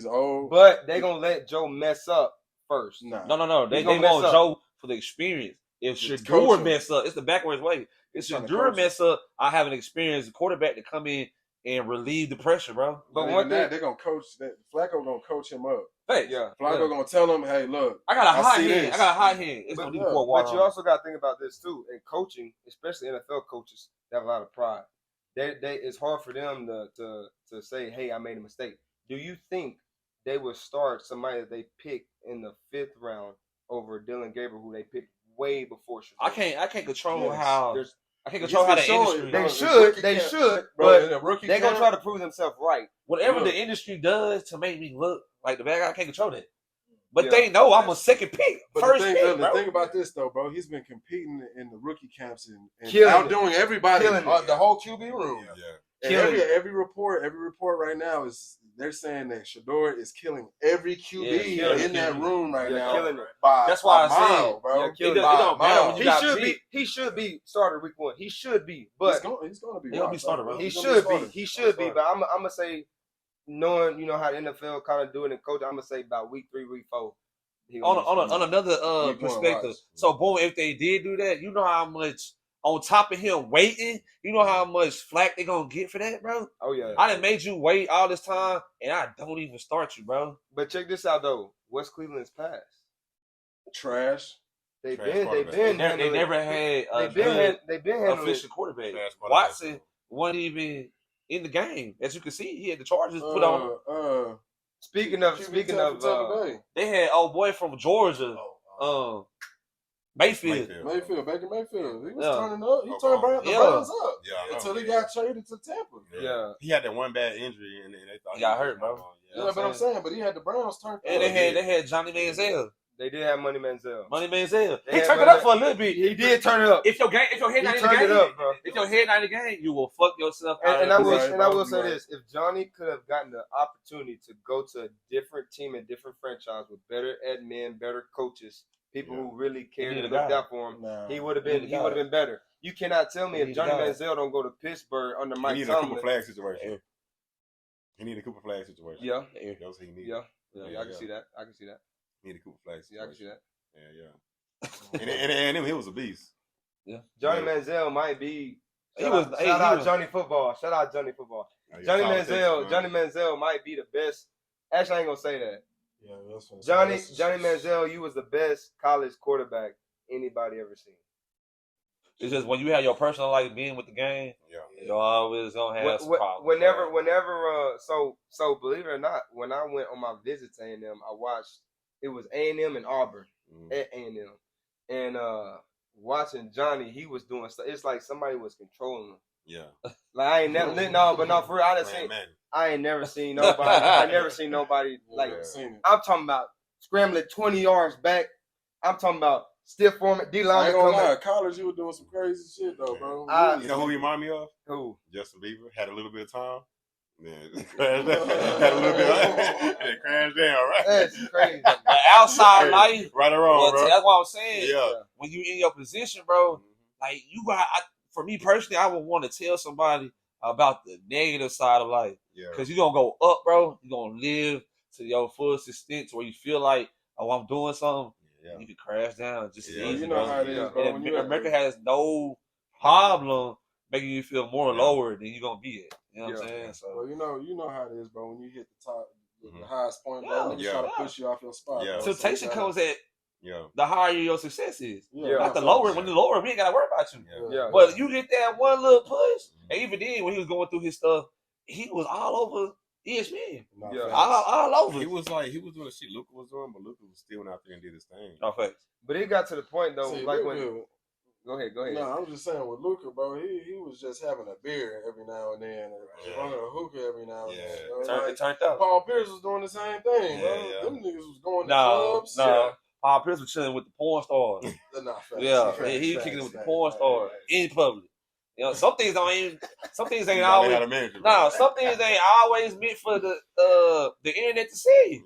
old. But they're gonna let Joe mess up first. No. They want Joe for the experience. If Shadour mess up, it's the backwards way. If Shadour mess up, I have an experienced quarterback to come in and relieve the pressure, bro. But one thing they're gonna coach that Flacco gonna coach him up. Hey, Flacco gonna tell him, hey, look, I got a hot hand. It's gonna do but you also gotta think about this too. In coaching, especially NFL coaches, they have a lot of pride. It's hard for them to say, hey, I made a mistake. Do you think they would start somebody that they picked in the 5th round over Dylan Gabriel, who they picked way before Shadour? I can't control how. I can't control how the industry. They should, but they're gonna try to prove themselves right. Whatever the industry does to make me look like the bad guy, I can't control that. But they know I'm a second pick, first pick. The thing about this though, bro, he's been competing in the rookie camps and outdoing everybody, the whole QB room. And every report right now is they're saying that Shadour is killing every QB in that room right now. Killing it. That's why I said, bro. He should be starter week 1. He should be, but he's gonna be. He'll be starter, bro. He should be. But I'm gonna say, knowing how the NFL kind of do it in coach, I'm gonna say about week 3, week 4. On another perspective, so boom, if they did do that, you know how much on top of him waiting, you know how much flack they gonna get for that, bro? Oh yeah. I done made you wait all this time, and I don't even start you, bro. But check this out though. What's Cleveland's pass? Trash. They never had official quarterback. Watson wasn't even in the game, as you can see. He had the Chargers put on. Speaking of, they had old boy from Georgia. Mayfield. Baker Mayfield. He was turning up. He turned the Browns up. Until he got traded to Tampa. Yeah. He had that one bad injury and they thought he got hurt, bro. But I'm saying, but he had the Browns turned up. And they had Johnny Manziel. They did have Money Manziel. He turned it up for a little bit. He did turn it up. If your head not in the game, if your head not in the game, you will fuck yourself out. And I will say this: if Johnny could have gotten the opportunity to go to a different team, a different franchise with better admin, better coaches, people who really cared and looked out for him, he would have been better. You cannot tell me if Johnny Manziel don't go to Pittsburgh under Mike Tomlin. He need a Cooper Flagg situation. He need a Cooper Flagg situation. Yeah. That's what he need. Yeah, I can see that. He need a Cooper Flagg situation. Yeah, I can see that. And he was a beast. Yeah. Johnny Manziel might be. Shout out Johnny Football. Johnny Manziel might be the best. Actually, I ain't gonna say that. Yeah, Johnny Manziel, you was the best college quarterback anybody ever seen. It's just when you have your personal life being with the game, you're always gonna have some problems. Whenever, so believe it or not, when I went on my visit to A&M, I watched. It was A&M and Auburn at A&M, and watching Johnny, he was doing stuff. It's like somebody was controlling him. Yeah, like I ain't never for real. I ain't never seen nobody. I never seen nobody like. I'm talking about scrambling 20 yards back. I'm talking about stiff form. D-line coming. College, you were doing some crazy shit though, bro. You know who he remind me of? Who? Justin Bieber. Had a little bit of time. Man, crashed down. Had a little bit of crashed down, right? That's crazy. The outside life, right or wrong, bro. That's what I'm saying. Yeah. When you in your position, bro, like you got. For me personally, I would want to tell somebody about the negative side of life. Yeah. Because you're going to go up, bro. You're going to live to your fullest extent to where you feel like, oh, I'm doing something. Yeah. You can crash down just as easy. You know how it is, bro. And America has no problem making you feel more lower than you're going to be at. You know what I'm saying? So, well, you know how it is, bro. When you hit the top, the highest point, bro, niggas try to push you off your spot. Yeah. Temptation comes at the higher your success is. Not the lower. When the lower, we ain't got to worry about you. Yeah. But you get that one little push, and even then, when he was going through his stuff, he was all over ESPN. All over. He was doing the shit Luka was doing, but Luka was still went out there and did his thing. No facts. But it got to the point though, like when. Go ahead. No, I'm just saying with Luka, bro, he was just having a beer every now and then, running a hookah every now and then. It turned out. Paul Pierce was doing the same thing, bro. Them niggas was going to clubs. Paul Pierce was chilling with the porn stars. He was kicking it with the porn stars in public. You know, some things ain't always. Some things ain't always meant for the internet to see.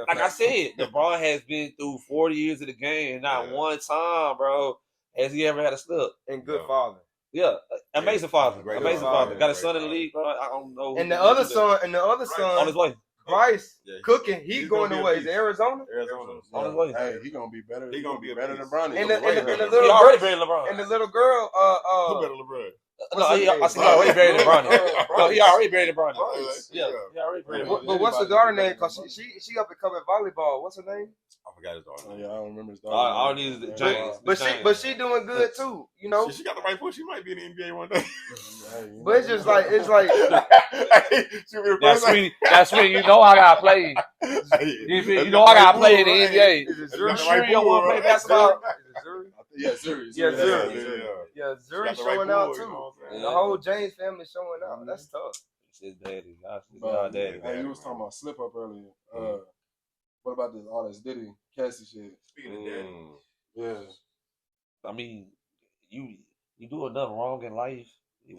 Like I said, LeBron has been through 40 years of the game, and not one time, bro, has he ever had a slip. And good father. Yeah, amazing father. Amazing father. Got a son in the league, bro. I don't know. And the other son on his way. Bryce cooking, he's going away to Arizona. On his way. Hey, he gonna be better. He gonna be better than Bronny. And the little he already buried LeBron. And the little girl, who better LeBron? No, he already buried LeBron. No, he already buried LeBron. Yeah, he already buried LeBron. But what's the daughter name? Cause she up and coming volleyball. What's her name? I forgot his daughter. I don't remember his daughter. All these James. But she doing good too. You know. She got the right foot. She might be in the NBA one day. But it's just like that's when you know I gotta play. You know I gotta play in the NBA. Is it Zuri? You sure you don't want to play basketball? Zuri. Yeah, Zuri showing out too. The whole James family showing out. That's tough. His daddy. Hey, you was talking about slip up earlier. What about all this Diddy, Cassie shit? Speaking of daddy. Yeah. I mean, you do enough wrong in life. It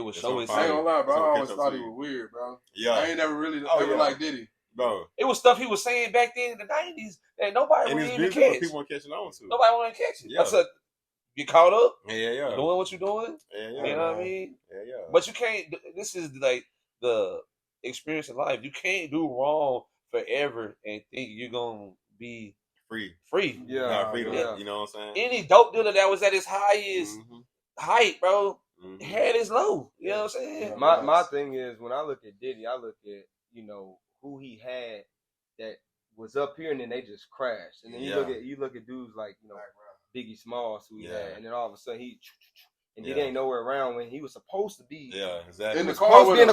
would show it. I ain't gonna lie, bro. I always thought he was weird, bro. Yeah. I ain't never really ever liked Diddy. Bro. It was stuff he was saying back then in the 90s that nobody would even catch. People weren't catching on to. Nobody wanted to catch it. I said, get caught up. Yeah. Doing what you're doing. Yeah. You know what I mean? Yeah. But you can't. This is like the experience of life. You can't do wrong forever and think you're gonna be free. Yeah. You know what I'm saying? Any dope dealer that was at his highest height, bro, had his low. You know what I'm saying? My thing is, when I look at Diddy, I look at, who he had that was up here and then they just crashed. And then you look at dudes like, Biggie Smalls, who he had, and then all of a sudden he ain't nowhere around when he was supposed to be. Yeah, exactly. In the car with him.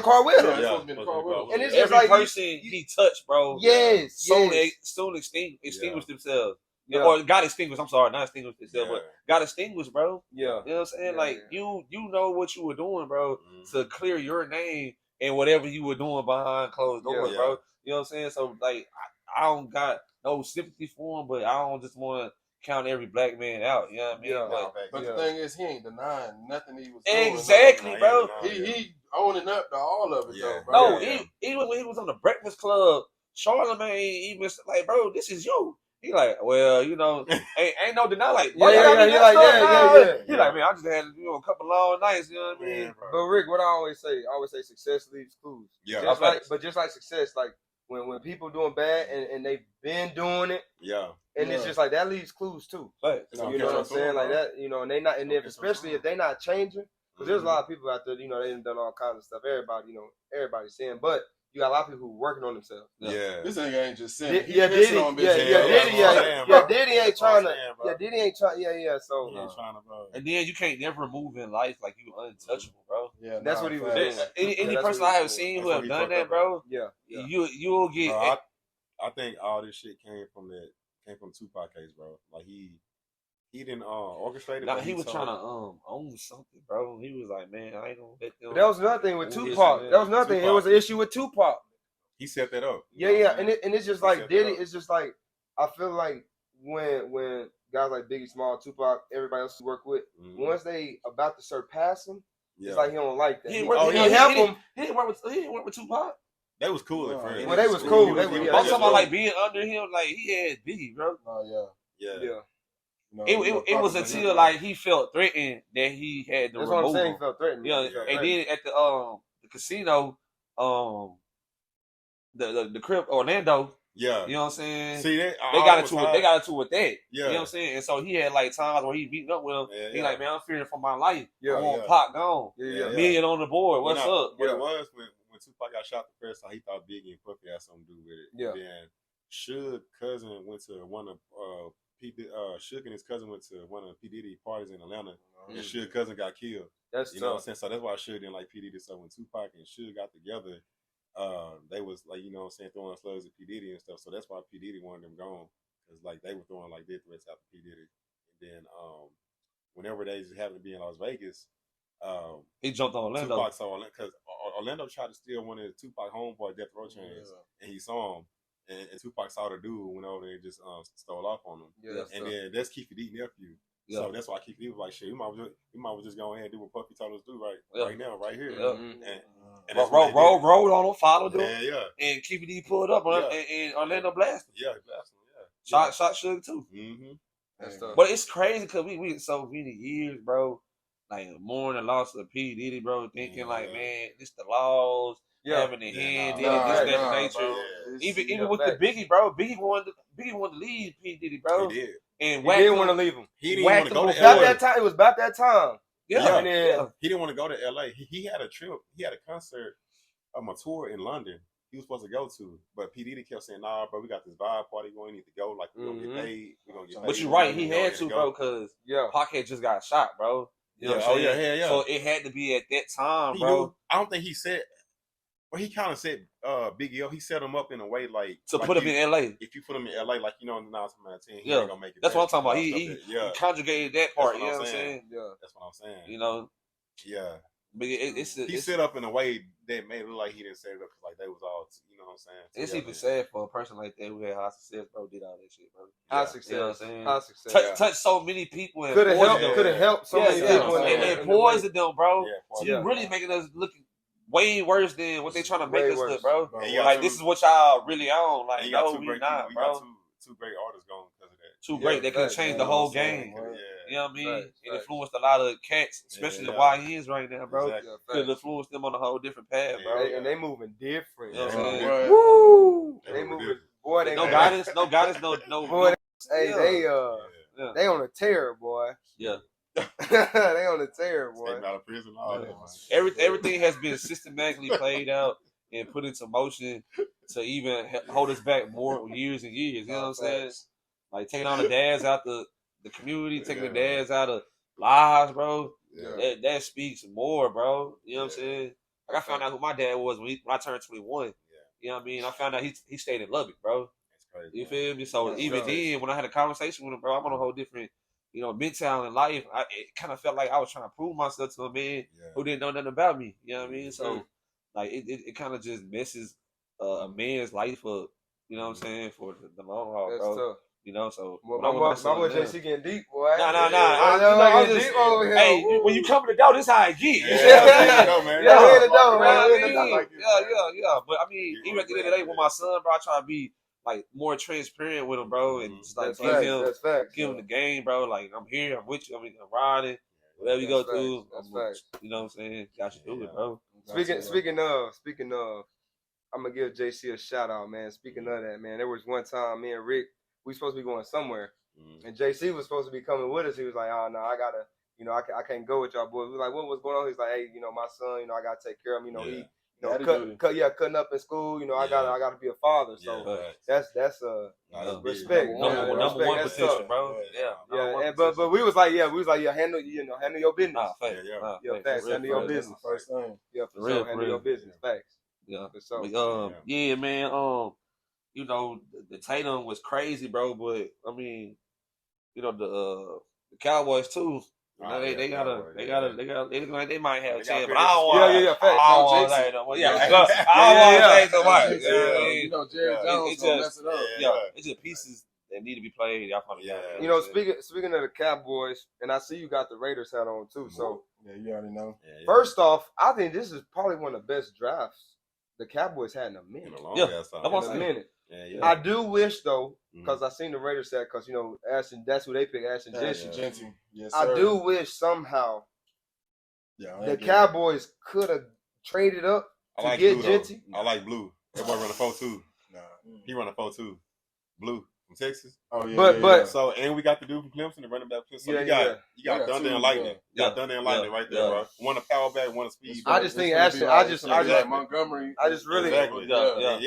And it's every person he touched, bro. Yes. Soon extinguished themselves. Yeah. Or got extinguished. I'm sorry, not extinguished themselves, but got extinguished, bro. Yeah. You know what I'm saying? You know what you were doing, bro, to clear your name and whatever you were doing behind closed doors, bro. You know what I'm saying? So I don't got no sympathy for him, but I don't just want to count every black man out. You know what I mean? Yeah. But the thing is, he ain't denying nothing he was doing. Exactly, bro. He owning up to all of it, though, bro. No, even when he was on the Breakfast Club, Charlamagne even like, bro, this is you. He like, well, you know, ain't no deny. Like, yeah. He like, man, I just had a couple long nights. You know what I mean? But Rick, what I always say success leaves clues. Yeah. Just like success, like when people doing bad and they've been doing it. Yeah. And it's just like that leaves clues too. Right. You know what I'm saying? Like that, you know, and they not, and especially if they not changing, because there's a lot of people out there, you know, they done all kinds of stuff. Everybody's saying, but you got a lot of people who working on themselves. Yeah. This nigga ain't just saying. Diddy ain't trying to. So he ain't trying to, bro. And then you can't never move in life like you untouchable, bro. Yeah, that's what he was doing. Any person I have seen who have done that, bro. Yeah. You'll get. Bro, I think all this shit came from Tupac case, bro. Like he didn't orchestrate it. Nah, he was trying to own something, bro. He was like, man, I ain't gonna let them. But that was another thing with Tupac. That was another thing. It was an issue with Tupac. He set that up. Yeah. And it's just like Diddy. It's just like I feel like when guys like Biggie, Small, Tupac, everybody else you work with, once they about to surpass him, it's like he don't like that. He didn't work with Tupac. They was cool at first. Well, they was cool. I'm talking about like being under him, like he had Biggie, bro. Oh yeah. No, it was until like he felt threatened that he had to remove. That's what I'm saying. He felt threatened. Yeah, and then at the casino, the crib Orlando. Yeah, you know what I'm saying. See, they got into it with that. Yeah, you know what I'm saying. And so he had like times where he beating up with him. He like, man, I'm fearing for my life. Yeah, I want Pac gone. Million on the board. What's up? What it was when Tupac got shot the first time, he thought Biggie and Puffy had something to do with it. Yeah. And then Suge's cousin went to one of Suge and his cousin went to one of P. Diddy parties in Atlanta, and Suge's cousin got killed. That's you know what I'm saying. So that's why Suge didn't like P. Diddy. So when Tupac and Suge got together, they was like, you know what I'm saying, throwing slugs at P. Diddy and stuff. So that's why P. Diddy wanted them gone, because like they were throwing like death threats after P. Diddy. And then whenever they just happened to be in Las Vegas, he jumped on Orlando. Tupac saw because Orlando tried to steal one of the Tupac homeboy death row chains, and he saw him. And Tupac saw the dude, went over there and just stole off on him. Yeah, and then that's Keefe D nephew. Yeah. So that's why Keefe D was like, shit, we might just go ahead and do what Puffy told us to do right now, right here. Yeah. And rolled on him, followed him. Yeah. And Keefe D pulled up and Orlando blasted. Yeah, he blasted him, Shot Suge too. Mm-hmm. But it's crazy because we so many years, bro, like mourning the loss of P. Diddy, bro, thinking like, man, this the laws. Having a hand in it, this nature. Even with the Biggie, bro. Biggie wanted to leave P. Diddy, bro. He did. And he didn't want to leave him. He didn't want to go to LA. It was about that time. Yeah. He didn't want to go to LA. He had a trip. He had a concert, a tour in London he was supposed to go to. But P. Diddy kept saying, nah, bro, we got this vibe party going. You need to go. Like, we're going to get paid. We're going to get paid. But you're right. He had to, bro, because Pac had just got shot, bro. You know what I'm saying? So it had to be at that time, bro. I don't think he said... Well, he kind of said Big L. He set him up in a way like put him in LA. If you put him in LA, like you know, in the 9 10, he ain't gonna make it. That's what I'm talking about. He conjugated that part. You know what I'm saying? Yeah, that's what I'm saying. You know. Yeah. But he set up in a way that made it look like he didn't set it up because like they was all, you know what I'm saying. It's even sad for a person like that who had high success, bro. Did all that shit, bro. High success. You know what I'm saying? High success. Touch so many people and could have helped so many people and poisoned them, bro. So you really making us look way worse than what they trying to make us look, bro. Like this is what y'all really on. Like no, we not, bro. Two great artists gone because of that. Too great. They could change the whole game. You know what I mean? It influenced a lot of cats, especially the YNs right now, bro. Could influence them on a whole different path, bro. And they moving different. You know what I'm saying? Woo! They moving. Boy, they no guidance, no. Boy, hey, they on a tear, boy. Yeah. They on a tear, boy. Out of prison, all that. Everything has been systematically played out and put into motion to even hold us back more years and years. You know what I'm saying? Like taking on the dads out the community, taking the dads out of lives, bro. Yeah. That speaks more, bro. You know what I'm saying? Like I found out who my dad was when I turned 21. Yeah. You know what I mean? I found out he stayed in Lubbock, bro. That's crazy. You feel me? So even then, when I had a conversation with him, bro, I'm on a whole different, mentality in life. It kind of felt like I was trying to prove myself to a man who didn't know nothing about me. You know what I mean? So, like, it kind of just messes a man's life up. You know what I'm saying? For the long haul, bro. Tough. You know, so my boy she getting deep, boy. Nah. Deep over here. Hey, when you come to the door, this how it get. Yeah. But I mean, even at the end of the day, with my son, bro, I try to be like more transparent with him, bro, and just like give him the game, bro. Like I'm here, I'm with you. I mean, I'm riding. Whatever you go through, you know what I'm saying? Got you do it, bro. Speaking of, I'm gonna give JC a shout out, man. Speaking of that, man, there was one time me and Rick, we supposed to be going somewhere, and JC was supposed to be coming with us. He was like, "Oh no, I gotta, I can't go with y'all boys." We were like, "What was going on?" He's like, "Hey, my son, I gotta take care of him. He, cutting up in school. I gotta be a father. So that's respect. Number one position, bro. Yeah. But we was like, handle your business. Facts. Handle your business first thing. Yeah, for real. Handle your business. Facts. Yeah. Yeah, man. The Tatum was crazy, bro. But I mean, the Cowboys too. They look like they might have a chance, but I don't want. Jerry Jones gonna mess it up. It's just pieces that need to be played. Speaking of the Cowboys, and I see you got the Raiders hat on too. So you already know. First off, I think this is probably one of the best drafts the Cowboys had in a minute. In a minute. I do wish though, because I seen the Raiders hat, because Ashton, that's who they picked, Ashton Genty. Yes, I do wish somehow the Cowboys could have traded up to get Genty. I like Blue. That boy run a 4-2. He run a 4-2. Blue from Texas. Oh yeah. So and we got the dude from Clemson, the running back. So you got Thunder and Lightning. You got Thunder and Lightning right there, bro. One a power back, one a speed. I just think Ashton. I just Montgomery. I just really think Ashton. Nah,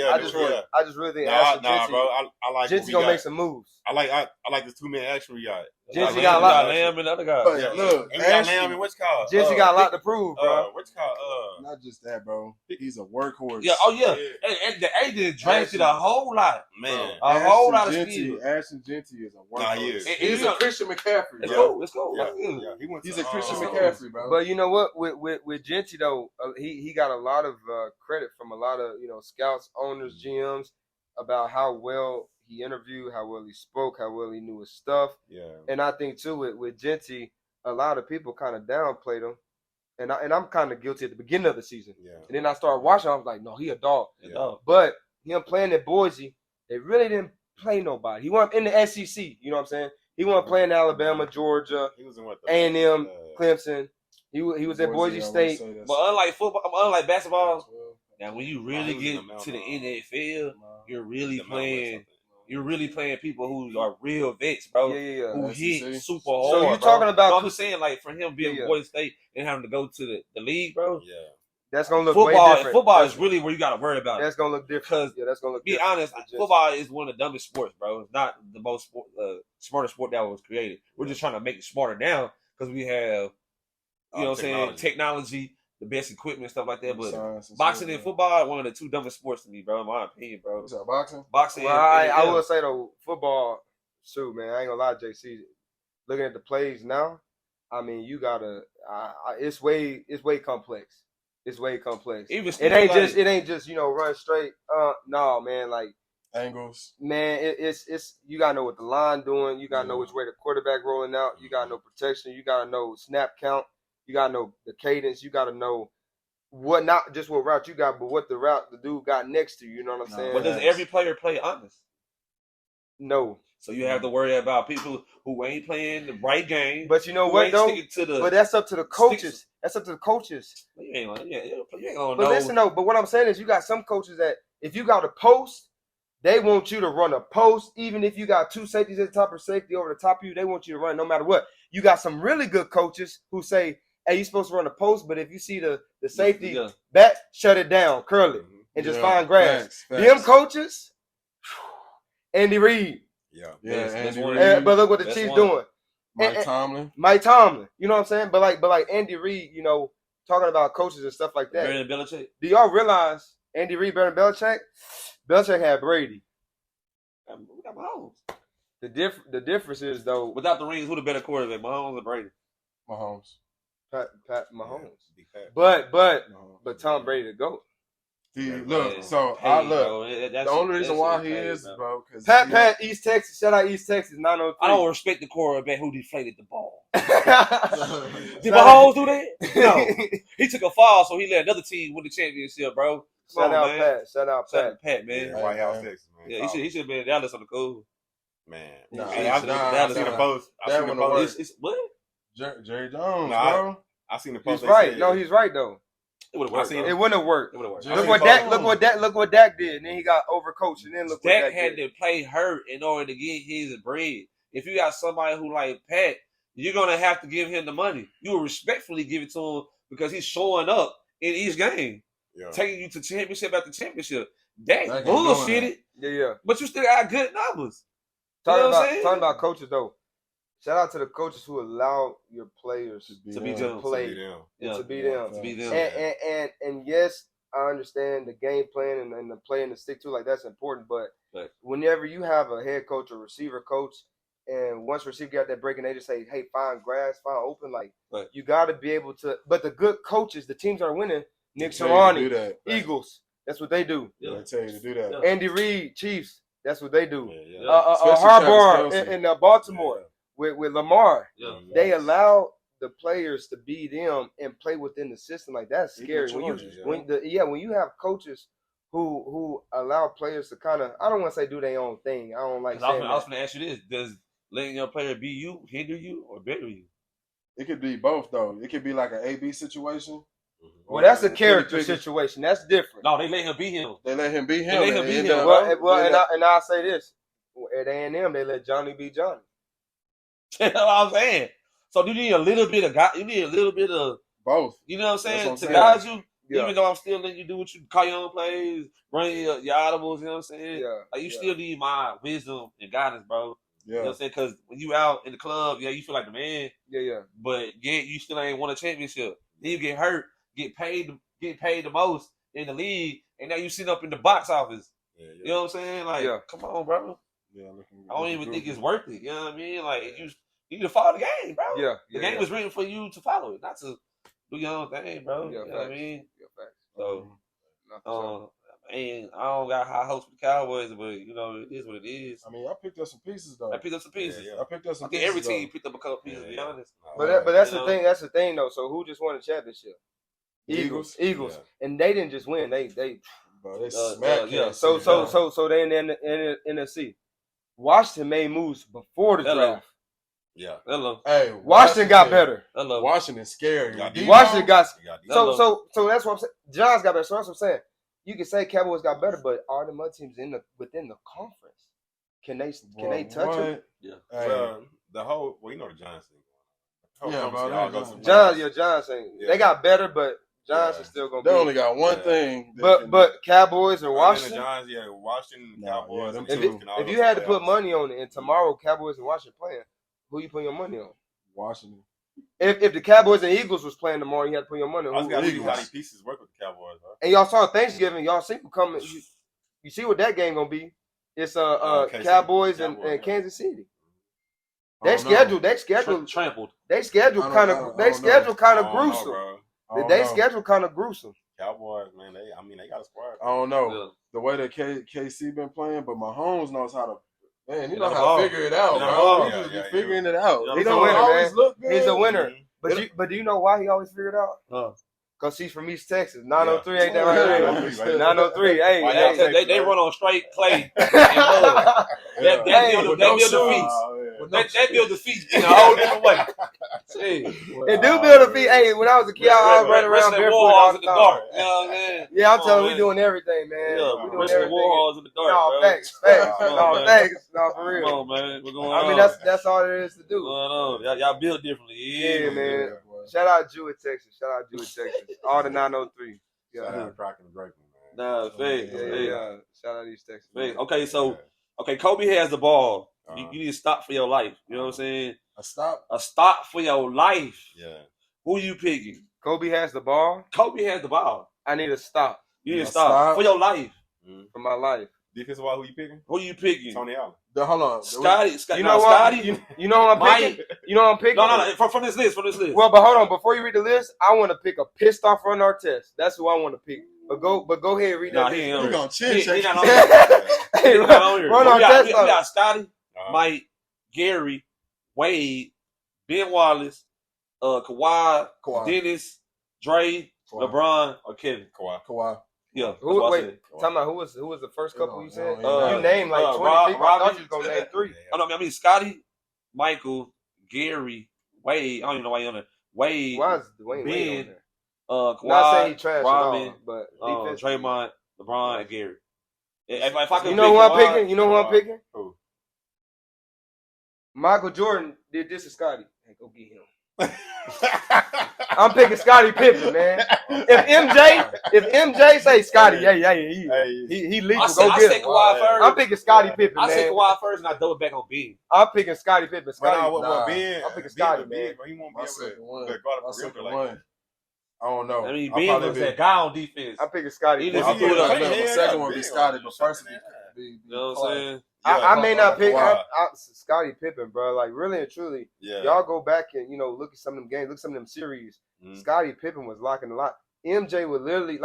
bro. I like Genty gonna make some moves. I like this 2-man action we got. Genty got a lot. Lamb and the other guy. Look, we got Lamb and what's called. Genty got a lot to prove, bro. What's called? Not just that, bro. He's a workhorse. Yeah. Oh yeah. And the agent drafted a whole lot, man. A whole lot of skill. Ashton Genty is a workhorse. He's a Christian McCaffrey. Let's go. He's a Christian McCaffrey, bro. But you know what? With Genty though, he got a lot of credit from a lot of scouts, owners, GMs about how well he interviewed, how well he spoke, how well he knew his stuff. Yeah. And I think too with Genty, a lot of people kind of downplayed him, and I'm kind of guilty at the beginning of the season. Yeah. And then I started watching. I was like, no, he a dog. Yeah. But him playing at Boise, they really didn't play nobody. He wasn't in the SEC. You know what I'm saying? He wasn't playing Alabama, Georgia, A&M, Clemson. He was at Boise State. But unlike basketball, now when you really get to the NFL, you're really playing people who are real vets, bro. Who hit super hard. So you're talking about? I'm just saying, like, for him being Boise State and having to go to the league, bro. Yeah. That's gonna look way different. Football is really where you gotta worry about. That's gonna look different. That's gonna look. Be honest, football is one of the dumbest sports, bro. It's not the most smartest sport that was created. We're just trying to make it smarter now because we have, technology, the best equipment, stuff like that. But boxing and football are one of the two dumbest sports to me, bro. In my opinion, bro. What's that, boxing? Boxing. Well, I will say though, football. Shoot, man, I ain't gonna lie, JC. Looking at the plays now, I mean, you gotta. It's way complex. It's way complex. It ain't just run straight. No, man, like angles. Man, it's you gotta know what the line doing. You gotta know which way the quarterback rolling out. You gotta know protection. You gotta know snap count. You gotta know the cadence. You gotta know what not just what route you got, but what the route the dude got next to you. You know what I'm saying? But does every player play honest? No. So you have to worry about people who ain't playing the right game. But you know what though? But that's up to the coaches. That's up to the coaches. You ain't gonna but listen though, but what I'm saying is you got some coaches that if you got a post, they want you to run a post. Even if you got two safeties at the top or safety over the top of you, they want you to run no matter what. You got some really good coaches who say, hey, you're supposed to run a post, but if you see the safety back, shut it down, curl it, and just find grass. Facts. Them coaches, Andy Reid. Andy Reid. But look what the Chiefs doing. Mike Tomlin. You know what I'm saying? But like Andy Reid, talking about coaches and stuff like that. Better than Belichick. Do y'all realize Andy Reid better than Belichick? Belichick had Brady. We got Mahomes. The difference is though, without the rings, who the better quarterback, Mahomes or Brady? Mahomes. Pat Mahomes. But Tom Brady the GOAT. The only reason why he is, bro, because Pat East Texas, shout out East Texas 903. I don't respect the quarterback who deflated the ball. Did Mahomes do that? No. He took a fall, so he let another team win the championship, bro. Shout out Pat, man. Yeah, White House, Texas, man. Yeah, he should have been in Dallas on the cool. Man. I seen the post. What? Jerry Jones, bro. I seen the post. He's right. No, he's right though. It would have worked. It wouldn't have worked. Look what Dak did. And then he got overcoached. And then look what Dak had to play hurt in order to get his bread. If you got somebody who like Pat, you're gonna have to give him the money. You will respectfully give it to him because he's showing up in each game, taking you to championship after championship. Dak bullshitted. Yeah. But you still got good numbers. Talking about coaches though. Shout out to the coaches who allow your players to be them. To be them. And yes, I understand the game plan and the play and the stick to, like, that's important. But whenever you have a head coach or receiver coach, and once receiver got that break and they just say, hey, find grass, find open, like, you got to be able to. But the good coaches, the teams that are winning, Nick Sirianni, Eagles, that's what they do. Yeah, they tell you to do that. Andy Reid, Chiefs, that's what they do. Harbaugh in Baltimore. With Lamar, they allow the players to be them and play within the system. Like, that's scary. When you have coaches who allow players to kind of, I don't want to say do their own thing. I don't like saying that. I was going to ask you this: does letting your player be you hinder you or better you? It could be both though. It could be like an A/B situation. Well, that's a character situation. That's different. No, they let him be him. They let him be him. And I'll say this: at A&M, they let Johnny be Johnny. That's what I'm saying. So you need a little bit of you need a little bit of both. You know what I'm saying? To guide you, even though I'm still letting you do what you call your own plays, run your audibles. You know what I'm saying? Yeah. Like, you still need my wisdom and guidance, bro. Yeah. You know what I'm saying? Because when you out in the club, you feel like the man. Yeah. But you still ain't won a championship. Then you get hurt, get paid the most in the league, and now you sitting up in the box office. Yeah. You know what I'm saying? Like, come on, bro. Yeah, I don't even think it's worth it. You know what I mean? Like, you need to follow the game, bro. The game was written for you to follow it, not to do your own thing, bro. You know what I mean? So, and I don't got high hopes for the Cowboys, but it is what it is. I mean, I picked up some pieces though. I picked up some pieces. I picked up some pieces. Every team picked up a couple pieces, to be honest. But that's the thing. That's the thing, though. So who just won the championship? Eagles. And they didn't just win. They smacked. So they in the NFC. Washington made moves before the draft. Yeah. Hello. Hey, Washington got better. Hello. Washington's scary. Washington got so that's what I'm saying. John's got better. So that's what I'm saying. You can say Cowboys got better, but are the other teams within the conference? Can they touch it? Yeah. Well, the Giants thing. Giants thing. They got better, but Giants are still gonna. They only got one thing. But Cowboys and Washington. Giants, Washington, Cowboys. If you had to put money on it, and tomorrow Cowboys and Washington playing, who you putting your money on? Washington. If the Cowboys and Eagles was playing tomorrow, you had to put your money on. I was got to see how these pieces work with the Cowboys, bro. And y'all saw Thanksgiving. Y'all see who coming. You see what that game gonna be? It's Cowboys and Kansas City. They scheduled trampled. They scheduled kind of gruesome. They schedule kind of gruesome. Cowboys, man, they got a squad. I don't know the way that KC been playing, but Mahomes knows how to. Man, he knows how to figure it out, bro. He's just figuring it out. He's a winner, man. He's a winner. But do you know why he always figured it out? Because he's from East Texas. 903 ain't that right? 903. Hey. They run on straight clay and mud. That build the feet in a whole different way. It do build a feet. Hey, when I was a kid, I was running around barefoot all the time. You know what I mean? Yeah, I'm telling you, we doing everything, man. Yeah, we doing everything. Warhols in the dark, no, thanks. No, thanks. No, for real. Come on, man. What's going on? I mean, that's all there is to do. What's going on? Y'all build differently. Yeah, man. Shout out Jewett, Texas. All the 903. Shout out Crockett and Drakeman, man. Nah, fake. Yeah. Shout out East Texas. Okay, so Kobe has the ball. You need to stop for your life. You know what I'm saying? A stop for your life. Yeah. Who you picking? Kobe has the ball. I need to stop. You need to stop for your life. For my life. Defensive wise, who you picking? Tony Allen. Hold on. Scotty. You know what? You know what I'm picking? You know what I'm picking? No. From this list. Well, but hold on. Before you read the list, I want to pick a pissed off Ron Artest. That's who I want to pick. But go ahead and read that list. You're going to chin check. He not on here. Ron Artest. We got Scotty, Mike, Gary, Wade, Ben Wallace, Kawhi, Dennis, Dre, LeBron, or Kevin. Kawhi. Yeah. Talking about who was the first couple you said? You named like 20 people. I thought you was gonna name 3. I mean Scotty, Michael, Gary, Wade. I don't even know why you're on there. Wade, Why is Wade on there? Kawhi, not saying he trash Robin, at all, but Draymond, LeBron, and Gary. If I could you know who I'm picking? You know who I'm picking? Who? Michael Jordan did this to Scotty. Hey, go get him. I'm picking Scottie Pippen, man. If MJ say Scotty, he legal. Go get him. Kawhi first. I'm picking Scottie Pippen, man. I say Kawhi first, and I double back on Ben. I'm picking Scottie Pippen. I'm picking Scotty, man. He won't be able to guard a perimeter like that. I don't know. I mean, Ben was that guy on defense. I'm picking Scotty. The second one be Scotty, but first one be. You know what I'm saying? I may not pick Scottie Pippen, bro. Like really and truly, y'all go back and look at some of them games, look at some of them series. Scottie Pippen was locking a lot. MJ would literally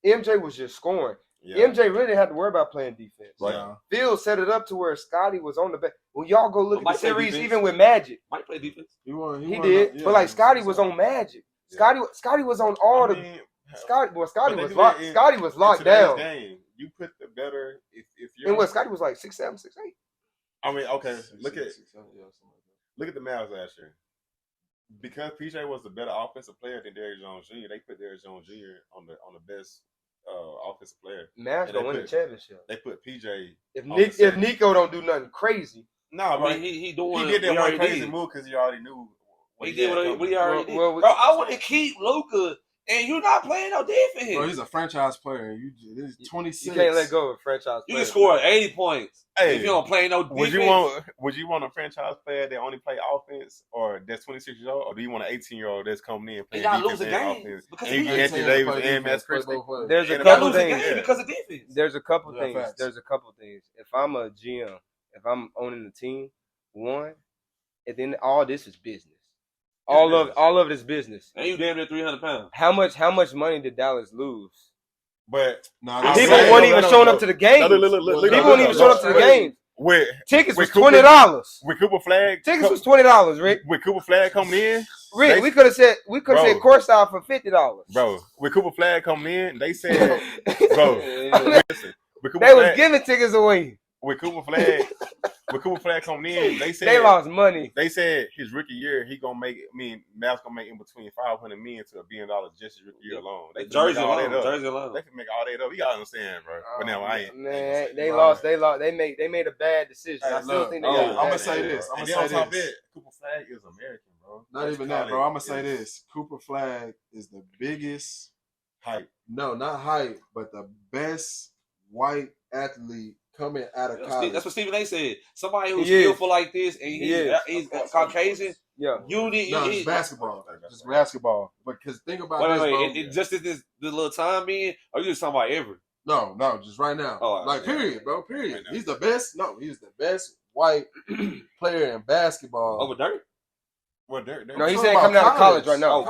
MJ was just scoring. Yeah. MJ really didn't have to worry about playing defense. Right. Phil set it up to where Scotty was on the back. When y'all go look at the series, even with Magic, Might play defense. He did, but Scotty was on Magic. Scotty was on all Scotty was locked down. Game, you put the better if you're. And Scotty was like 6'7", 6'8". I mean, okay, look at the Mavs last year. Because PJ was the better offensive player than Derrick Jones Jr., they put Derrick Jones Jr. on the best offensive player. Mavs don't win the championship. They put PJ. If Nico don't do nothing crazy, no, but he did that one crazy move because he already knew. He did what he already did. Bro, I want to keep Luka, and you're not playing no defense. Bro, he's a franchise player. He's 26. You can't let go of a franchise player. You can score 80 points if you don't play no defense. Would you want a franchise player that only play offense, or that's 26 years old, or do you want an 18-year-old that's coming in playing defense and offense? Because and you get Anthony Davis and Matt Christie. There's a couple things because of defense. There's a couple things. If I'm a GM, if I'm owning the team, one, and then all this is business. All of it is business. And you damn near 300 pounds. How much money did Dallas lose? But people weren't even showing up to the games. People weren't even showing up to the games. Tickets was $20. With Cooper Flagg, tickets was $20, Rick. With Cooper Flagg coming in, Rick, we could have said courtside for $50. Bro, with Cooper Flagg coming in, they said, bro, listen, they was giving tickets away. With Cooper Flagg coming in, they said they lost money. They said his rookie year, Mavs gonna make in between $500 million to $1 billion just his rookie year alone. They Jersey alone. They can make all that up. You gotta understand, bro. But now I ain't. Man, they lost. They made a bad decision. I still think they got. I'm gonna say this. Cooper Flagg is American, bro. Not even that, bro. I'm gonna say this. Cooper Flagg is the biggest hype. No, not hype, but the best white athlete coming out of college. That's what Stephen A. said. Somebody who's skillful like this and he's Caucasian. Yeah, it's basketball. Just basketball. Because think about this, bro. It just this little time being, or you just talking about ever? No, just right now. Period, bro. Period. Right, he's the best. No, he's the best white player in basketball. Over Dirk? Well, Dirk. No, he's saying coming out of college right now.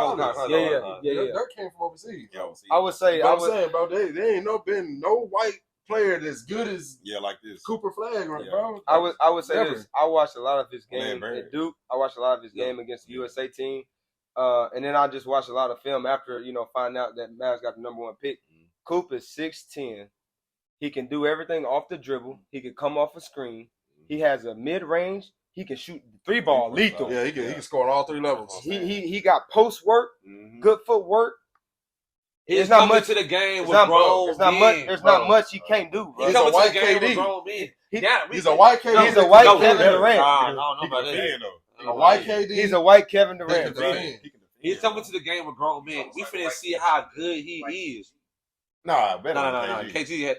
Yeah. Dirk came from overseas. I would say, bro, they ain't been no white player that's good as like this Cooper Flagg, right, bro? I would say this. I watched a lot of his game at Duke. I watched a lot of his game against the USA team, and then I just watched a lot of film after finding out that Mavs got the number 1 pick. Coop is 6'10". He can do everything off the dribble. He can come off a screen. He has a mid range. He can shoot the 3-ball lethal. Yeah, he can score on all 3 levels. He got post work, good footwork. He's not much to the game with grown men. There's not much he can't do, bro. He's a white KD. He's a white KD. He's a white Kevin Durant. A white KD. He's a white Kevin Durant. He's coming to the game with grown men. We finna see how good he is. No. KG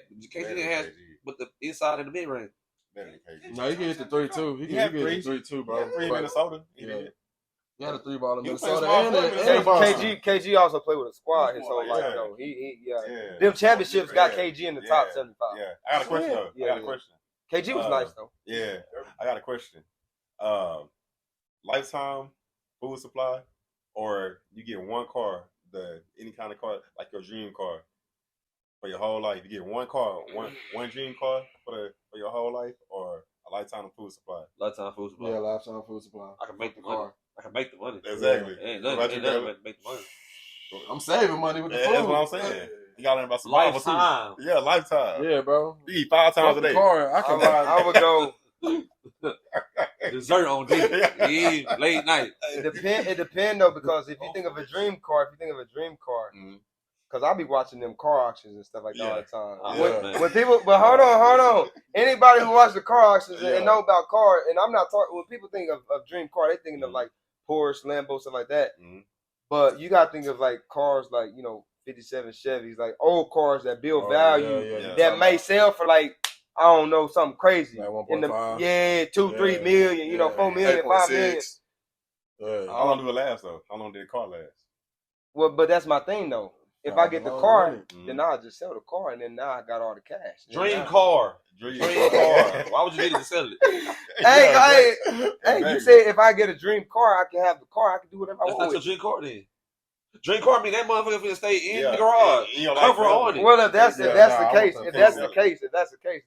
has with the inside of the mid range. No, he can hit the 3 too. He can hit the 3 too, bro. 3 in Minnesota. He had a 3-ball in Minnesota and KG also played with a squad his whole life. Though. Them championships got KG in the top 75. Yeah, I got a question though. I got a question. KG was nice though. Yeah, I got a question. Lifetime food supply, or you get one car, any kind of car, like your dream car, for your whole life. You get one car, one dream car for your whole life, or a lifetime food supply. Lifetime food supply. Yeah, lifetime food supply. I can make the car. I can make the money. Exactly. Ain't nothing to make the money. I'm saving money with the food. That's what I'm saying. You gotta learn about survival lifetime. Yeah, lifetime. Yeah, bro. You eat 5 times a day. I would go dessert on dinner. Late night. It depend though, because if you think of a dream car, because I'll be watching them car auctions and stuff like that all the time. When people, but hold on. Anybody who watches the car auctions and know about cars, and I'm not talking. When people think of dream car, they thinking of like Porsche, Lambo, stuff like that. But you gotta think of like cars like 57 Chevys, like old cars that build value that may sell for like I don't know something crazy. Like 1.5. 2-3 million, 4 million, 5 million. How long do it last though? How long did the car last? Well, but that's my thing though. If I get the car, then I'll just sell the car, and then now I got all the cash. Dream car. Why would you need to sell it? Hey, you said if I get a dream car, I can have the car. I can do whatever I want. That's not your dream car then. Dream car mean that motherfucker finna stay in the garage, cover on it. Well, if that's the case,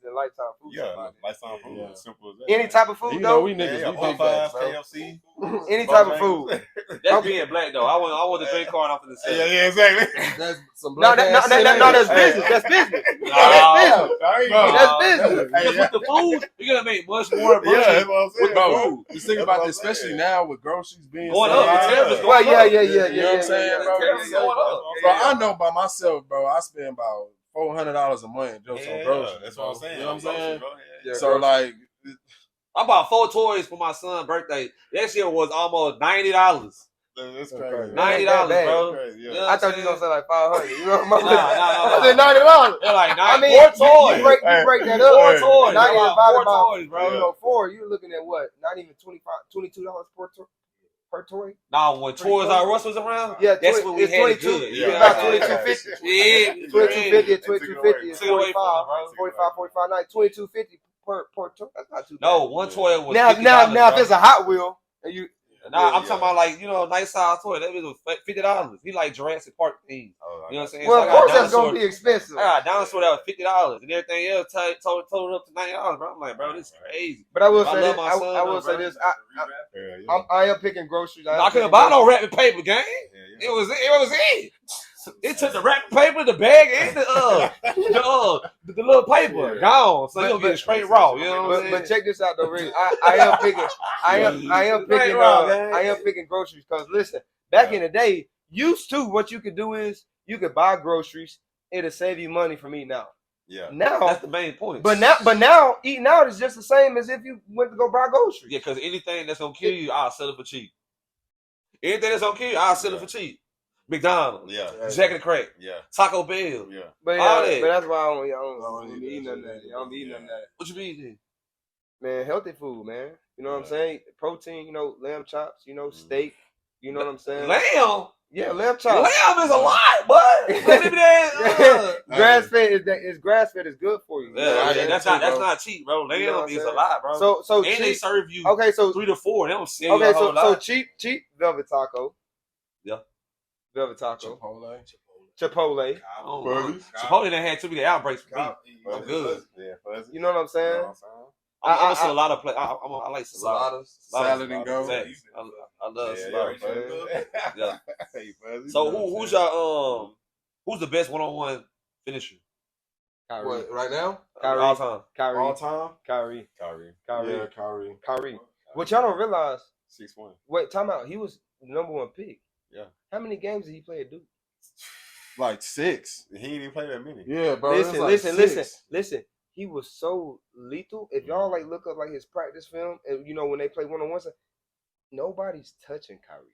then Lifetime Food. Yeah, Lifetime Food. Yeah. Simple as that. Any type of food though. We niggas, we big Popeyes, facts, KFC. Any type of food. That's being black though. I want the dream car off of the set. Yeah, exactly. That's some No, that's business. That's business. That's business. Because with the food, you're gonna make much more money. Yeah, that's what I'm saying. With the food. Just think about this, especially now with groceries being Going up. Well, yeah. You know what I'm saying, bro? Bro, I know by myself, bro. I spend about $400 a month just on groceries. That's what I'm saying. You know what I'm saying? Yeah, so like, I bought 4 toys for my son's birthday. That shit was almost $90. That's crazy. $90, bro. Crazy, yeah. You know I thought you was gonna say like 500. You know what I'm saying? Nah. I said $90. They're like I mean, 4 toys. you break that up. 4 toys. 90 4 divided by toys, bro. 4. You're looking at what? Not even $22 per toy. Nah, when Toys R Us was around, yeah, that's when we had 22, it good. Yeah, about $22.50. Yeah, $22.50, $22.50, $45, $90, $22.50 per toy. That's not too bad. No, one toy was now $50, if it's a Hot Wheel, and you. Nah, I'm talking about like nice size toy. That was $50. He like Jurassic Park things. You know what I'm saying? Well, so of course that's gonna be expensive. I got a dinosaur that was $50, and everything else totaled up to $90, bro. I'm like, bro, this is crazy. But I will say love this. my son, I will say bro. this. I am picking groceries. I couldn't buy no wrapping paper, gang. It was it. It took the wrapping paper, the bag, and the little paper gone. So you'll get it straight raw. You know what I'm saying? But check this out though, Rick. I am picking groceries because listen, back in the day, used to what you could do is you could buy groceries. It'll save you money from eating out. Yeah. Now that's the main point. But now eating out is just the same as if you went to go buy groceries. Yeah, because anything that's gonna kill you, I'll sell it for cheap. Anything that's gonna kill you, I'll sell it for cheap. McDonald's, Jack and Crack, Taco Bell, but that's why I don't eat none of that. I don't eat none of that. What you mean then? Man, healthy food, man. You know what I'm saying? Protein, lamb chops, steak. You know what I'm saying? Lamb? Yeah, lamb chops. Lamb is a lot, but grass fed is good for you. That's not cheap, bro. Lamb is a lot, bro. So and cheap. They serve you 3 to 4. They don't sell you a whole lot. So cheap velvet taco. Yeah. Velvet taco. Chipotle. Chipotle done had too many outbreaks for me. I'm good. You know what I'm saying? I'm gonna sell a lot of play. I like saladas. Salad and go. I love salads. Yeah. So who's your who's the best one-on-one finisher? Kyrie. What, right now? Kyrie. All time. Kyrie. All time? Kyrie. Yeah, Kyrie. What y'all don't realize? 6'1". Wait, time out. He was the number 1 pick. Yeah. How many games did he play at Duke? Like 6. He didn't even play that many. Yeah, bro. Listen. He was so lethal. If y'all look up his practice film, and when they play one-on-one, nobody's touching Kyrie.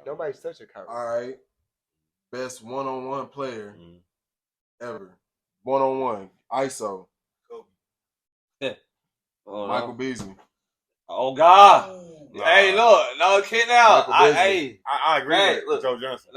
Nobody's touching Kyrie. All right. Best one-on-one player ever. One-on-one. ISO. Yeah. Michael Beasley. Oh God. Hey, look, no kidding out. I agree with Joe Johnson.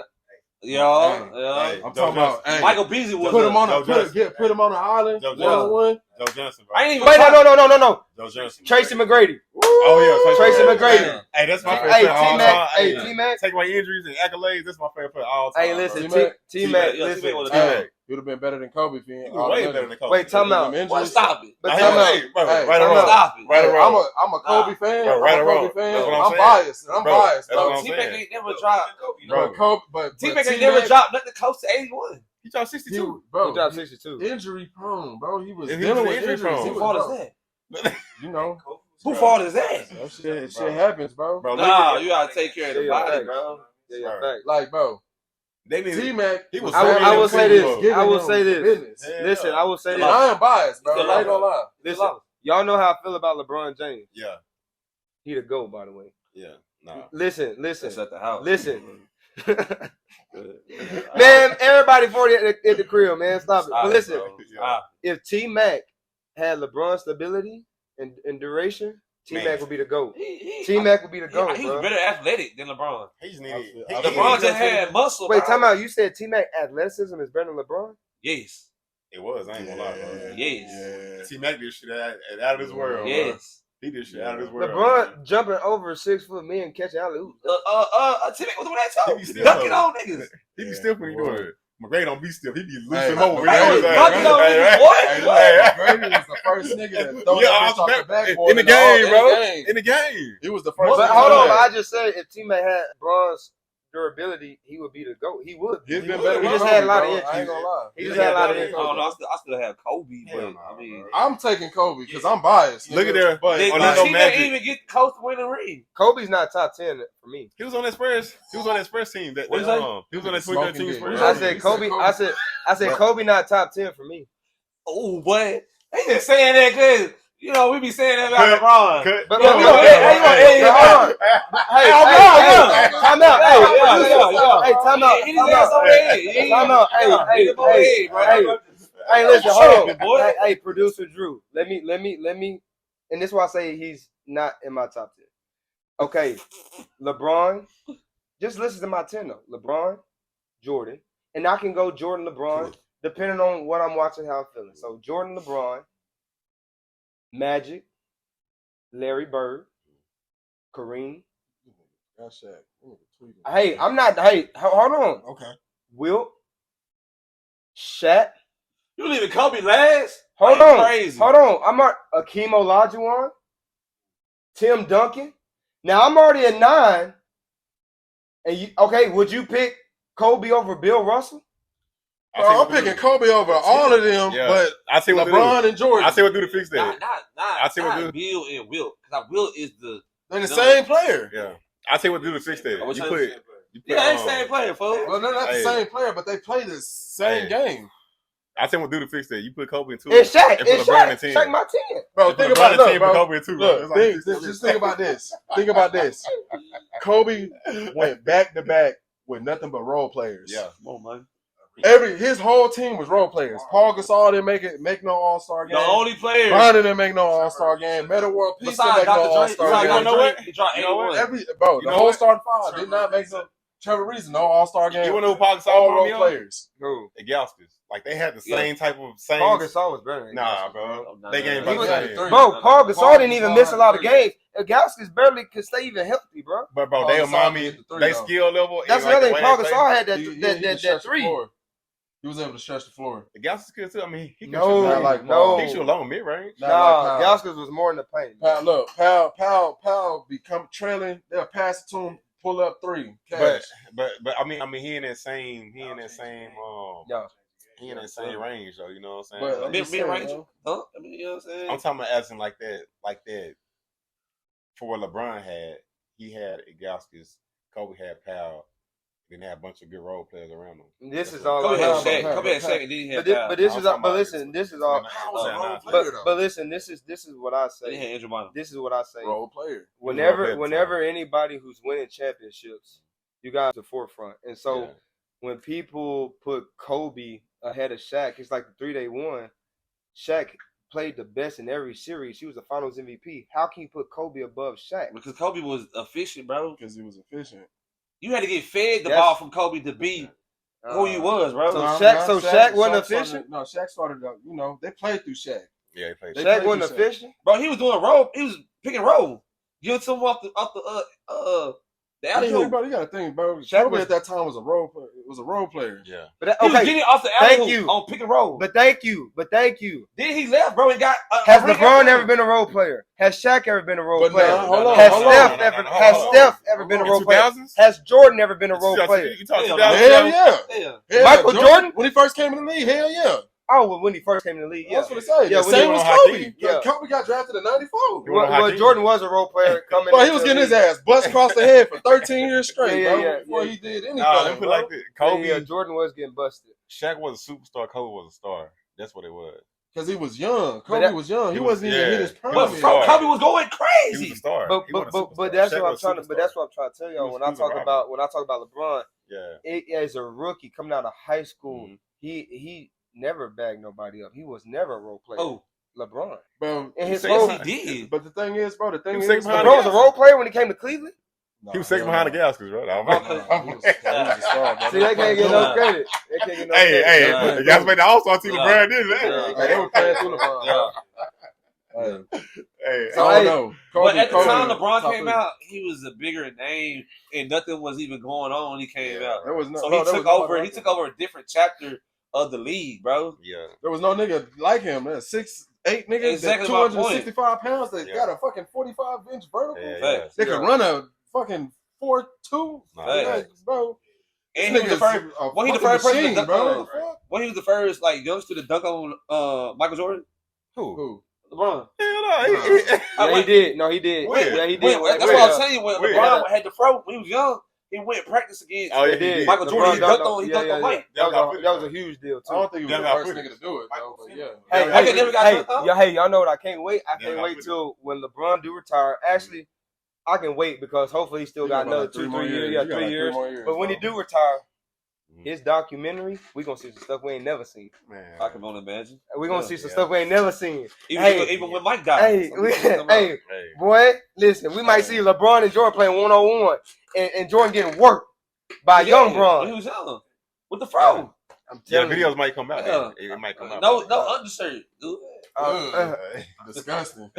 I'm talking about Michael Beasley was put him on the island. One-on-one. Joe Johnson, bro. I ain't even wait, no. Joe Johnson. Tracy McGrady. Oh yeah, Tracy McGrady. Hey, that's my favorite player. Hey, T-Mac. Take away injuries and accolades. That's my favorite player all time. Hey, listen, T-Mac. Listen. You'd have been better than Kobe if he ain't. Way better than Kobe. Wait, time out. Well, stop it. But time out. Right or wrong. Stop it. Right or wrong. I'm a Kobe fan. Right or wrong. I'm biased. I'm biased. T-Mac ain't never dropped. But T-Mac ain't never dropped nothing close to 81. He dropped 62. He dropped 62. Injury prone, bro. He was dealing with injury prone. Who fault is that? You know. Who fault is that? Shit happens, bro. Nah, you gotta take care of the body, bro. Like, bro. T-Mac, I will say this. I will say this. Listen, I will say this. I am biased, bro. I ain't gonna lie. Listen, y'all know how I feel about LeBron James. Yeah. He the GOAT, by the way. Yeah. Nah. Listen. It's at the house. Listen. Man, everybody 40 at the crib, man. Stop it. But listen, if T-Mac had LeBron stability and duration, T-Mac would be the GOAT. T-Mac would be the GOAT, He's bro. better athletic than LeBron. LeBron just had muscle. Wait, time out. You said T-Mac athleticism is better than LeBron? Yes. It was. I ain't gonna lie, bro. Yes. T-Mac did shit out of this world. Yes. He did shit out of this world. LeBron jumping over 6 foot men catching alley-oop. T-Mac was doing that too. Ducking on niggas. He be stiff when he doing it. McGrady don't be stiff. He be loosing Ducking over. on niggas, boy. McGrady was the first nigga that throw that bitch off the backboard in the game, bro. In the game. He was the first. But hold on, I just said if T-Mac had Bron's durability, he would be the GOAT. He would. He's been better. He just had a lot of injuries. I ain't gonna lie. He just had a lot of injuries. I still have Kobe, but I mean, I'm taking Kobe because I'm biased. Look at there, but he didn't even get close to winning the ring. Kobe's not top 10 for me. He was on that Spurs. He was on that Spurs team. He was on that 2013 Spurs. I said Kobe. I said Kobe not top 10 for me. Oh, boy, they just saying that because. You know, we be saying that about LeBron. But hold on. Time out. Hey, listen, hold on. Hey, producer Drew. Let me. And this is why I say he's not in my top 10. Okay, LeBron. Just listen to my 10 though. LeBron, Jordan, and I can go Jordan, LeBron, depending on what I'm watching, how I'm feeling. So Jordan, LeBron. Magic, Larry Bird, Kareem. That's it. Hey, I'm not. Hey, hold on. Okay. Wilt, Shaq. You leaving Kobe last? Hold on. Crazy. Hold on. I'm Akeem Olajuwon, Tim Duncan. Now I'm already at 9. And you okay? Would you pick Kobe over Bill Russell? I'm picking Kobe over all of them, but I say LeBron and Jordan. I say what do to fix that. I say what do Bill and Wilt, because Wilt is they're the same player. Yeah, I say what do to fix that. You put the same player, folks. Well, they're not the same player, but they play the same game. I say what do to fix that. You put Kobe in 2. It's Shaq. It's Shaq. Shaq my 10. Bro, think about it, bro. Kobe in 2. Just think about this. Think about this. Kobe went back to back with nothing but role players. Yeah, come on, man. His whole team was role players. Paul Gasol didn't make no All-Star game. The only player. Bron didn't make no All-Star game. Meta World Peace didn't make no All-Star game. The whole starting 5 did not make no. Trevor Reason, no All-Star game. You want to know who Paul Gasol all role players? Who? The Galskis. Like they had the same type of Paul Gasol was better. Nah, bro. They game about the same. Bro, Paul Gasol didn't even miss a lot of games. Galskis barely could stay even healthy, bro. But bro, they remind me they skill level. That's the other thing. Paul Gasol had that 3. He was able to stretch the floor. The Galskis could too. I mean, he could no. He shoot along mid-range. Nah, Galskis was more in the paint. Powell become trailing. They'll pass it to him. Pull up 3. But I mean he in that same he in that same range though. You know what I'm saying? Mid range. Huh? I mean, you know what I'm saying? I'm talking about asking like that. For what LeBron had, he had Galskis. Kobe had Powell. Then they had a bunch of good role players around him. This is all. Kobe had Shaq. But this is all. But listen, this is all. But listen, this is what I say. This is what I say. Role player. Whenever anybody who's winning championships, you guys the forefront, and so when people put Kobe ahead of Shaq, it's like the 3 they won. Shaq played the best in every series. He was the Finals MVP. How can you put Kobe above Shaq? Because Kobe was efficient, bro. Because he was efficient. You had to get fed the ball from Kobe to be who he was, bro. Shaq wasn't efficient? No, Shaq started out, they played through Shaq. Yeah, he played. Shaq wasn't efficient? Bro, he was doing roll. He was pick and roll. Give it to him off the You gotta think, bro. Kobe at that time was a role player. It was a role player. Yeah. But he was getting off the alley on pick and roll. But thank you. Then he left, bro, and got. Has LeBron ever been a role player? Has Shaq ever been a role player? Has Steph ever been a role player? Has Jordan ever been a role player? Hell yeah. Michael Jordan when he first came in the league, hell yeah. Oh, when he first came in the league, yeah. That's what I say. Yeah, same as Kobe. Kobe got drafted in '94. Well, Jordan was a role player coming. But he was getting his ass bust across the head for 13 years straight, before he did anything. Nah, put like this. Kobe, Jordan was getting busted. Shaq was a superstar. Kobe was a star. That's what it was. Because he was young. Kobe was young. He wasn't even hit his prime. But Kobe was going crazy. He was a star. But that's what I'm trying to. But that's what I'm trying to tell y'all. When I talk about LeBron, as a rookie coming out of high school, he never bagged nobody up. He was never a role player. Oh, LeBron. Bro, he did. But the thing is, bro, LeBron was a role player when he came to Cleveland. He was second behind the Gaskins, bro. See, they can't get no credit. Hey, the guys made the All-Star team. LeBron did that. They were playing through LeBron. I don't know. But at the time LeBron came out, he was a bigger name, and nothing was even going on when he came out. So he took over. He took over a different chapter of the league, bro. Yeah. There was no nigga like him. 6'8" niggas, exactly 265 pounds. They got a fucking 45-inch vertical. They could run a fucking 4.2. Bro. And he was the first. When he the first person to dunk, when he was the first youngster to dunk on Michael Jordan. Who? LeBron. He did. No, he did. Yeah, he did. That's what I'm telling you. When LeBron had the throw, when he was young, he went and practiced against Michael Jordan. He dunked on Mike. That was a huge deal, too. I don't think he was the first nigga to do it, though, but yeah. Hey, y'all know what? I can't wait. I can't wait till when LeBron do retire. Actually, I can wait because hopefully he still got another 2-3 years. Yeah, 3 years. But when he do retire, his documentary, we gonna see some stuff we ain't never seen. Man, I can only imagine. We gonna see some stuff we ain't never seen. Even when Mike died. Hey, boy, listen, we might see LeBron and Jordan playing 1-on-1 and Jordan getting worked by young Bron. He was young with the fro. I'm telling you, videos might come out. It might come out. No undershirt, dude. Disgusting.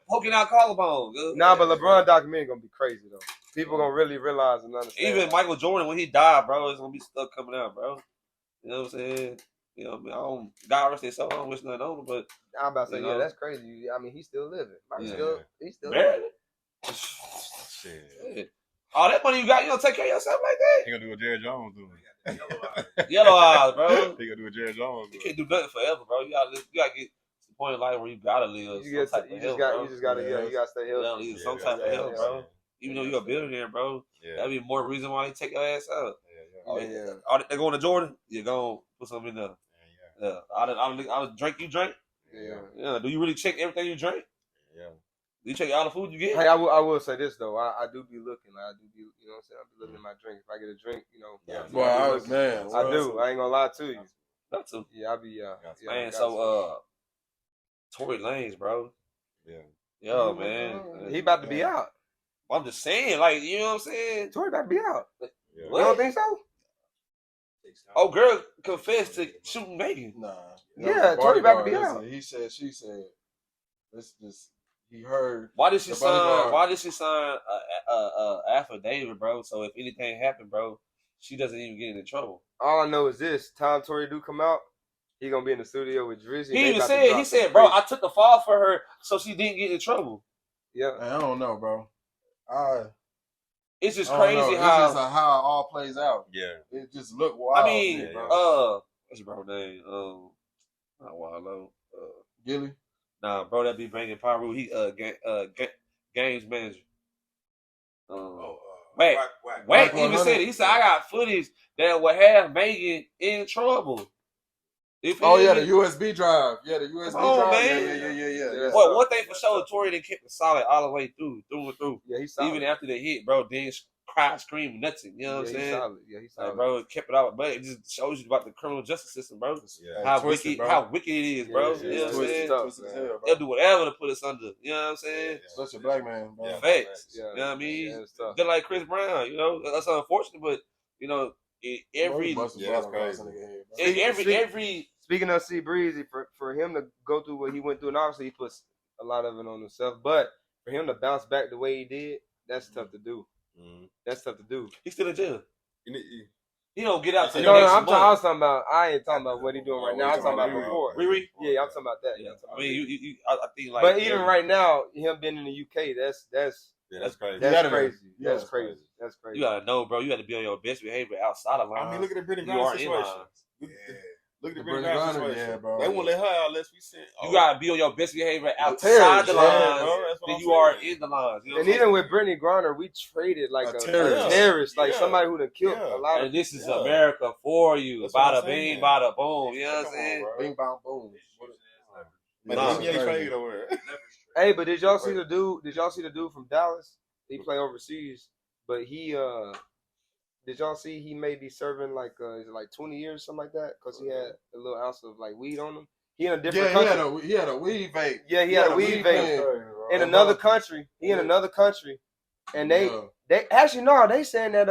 Poking out collarbone. Nah, but LeBron documentary gonna be crazy though. People gonna really realize and understand. Even Michael Jordan, when he died, bro, it's gonna be stuff coming out, bro. You know what I'm saying? You know, I don't. God rest his soul. I don't wish nothing on him, but I'm about to say, that's crazy. I mean, he's still living. He's still living. Shit. All that money you got, you don't take care of yourself like that. He gonna do what Jerry Jones doing. Yellow eyes, bro. He gonna do what Jerry Jones. You can't do nothing forever, bro. You gotta get to the point in life where you gotta live. You just gotta stay healthy. You some type of help, bro. Even though you're a billionaire, bro, that'd be more reason why they take your ass out. They going to Jordan, you're gonna put something in there. I drink you drink. Yeah. Do you really check everything you drink? Yeah. Do you check all the food you get? Hey, I will say this though. I do be looking. I do be, you know what I'm saying? I be looking at my drink. If I get a drink, you know. I do. I ain't gonna lie to you. Not to. Yeah, I be. Man, so Tory Lanez, bro. Yeah, man. He about to be out. I'm just saying, you know what I'm saying? Tory about to be out. What? You don't think so? Oh, girl confessed to shooting Megan. Nah. Yeah, Tory about to be out. He said, she said, he heard. Why did she sign a affidavit, bro? So if anything happened, bro, she doesn't even get into trouble. All I know is this: time Tory do come out, he gonna be in the studio with Drizzy. He said, bro, I took the fall for her so she didn't get in trouble. Yeah, I don't know, bro. It's just crazy how it all plays out. Yeah, it just look wild. I mean, what's your bro name? Not Wallow. Gilly. Nah, bro, that be banging Pyro. He games manager. Wack even said it. He said I got footage that would have Megan in trouble. The USB drive. Yeah, the USB drive. Man. Yeah. Well, one thing for sure, Tory done kept it solid all the way through and through. Yeah, he's solid. Even after they hit, bro, then cry, scream, nothing. You know what I'm saying? He's solid. Bro, it kept it out. But it just shows you about the criminal justice system, bro. Yeah. How wicked it is, bro. You know what I'm saying? They'll do whatever to put us under. You know what I'm saying? Such a black man, bro. Facts. You know what I mean? Just like Chris Brown, you know, that's unfortunate, but you know, every Speaking of C Breezy, for him to go through what he went through, and obviously he puts a lot of it on himself, but for him to bounce back the way he did, That's tough to do. That's tough to do. He's still in jail. He don't get out. No, I was talking about. I ain't talking about what he doing right now. I'm talking about before. Riri? Yeah, I'm talking about that. Yeah. I mean, I think like. But even right now, him being in the UK, that's crazy. That's crazy. That's crazy. That's crazy. You gotta know, bro. You got to be on your best behavior outside of line. I mean, look at the Brittany Griner situation. Look at the Brittany Griner situation. Bro. They won't let her out unless we send. You gotta be on your best behavior outside the lines than you are in the lines. You know and even with Brittany Griner, we traded like a terrorist, like somebody who done killed a lot of. And this is America for you. Bada bing, bada boom. You know what I'm saying? Bing, bang, boom. Hey, but did y'all see the dude? Did y'all see the dude from Dallas? He play overseas, but he did y'all see he may be serving like is it like 20 years or something like that? Because he had a little ounce of like weed on him. He in a different country. He had a weed vape. Yeah, he had a weed vape in another country. He in another country, and they actually no, they saying that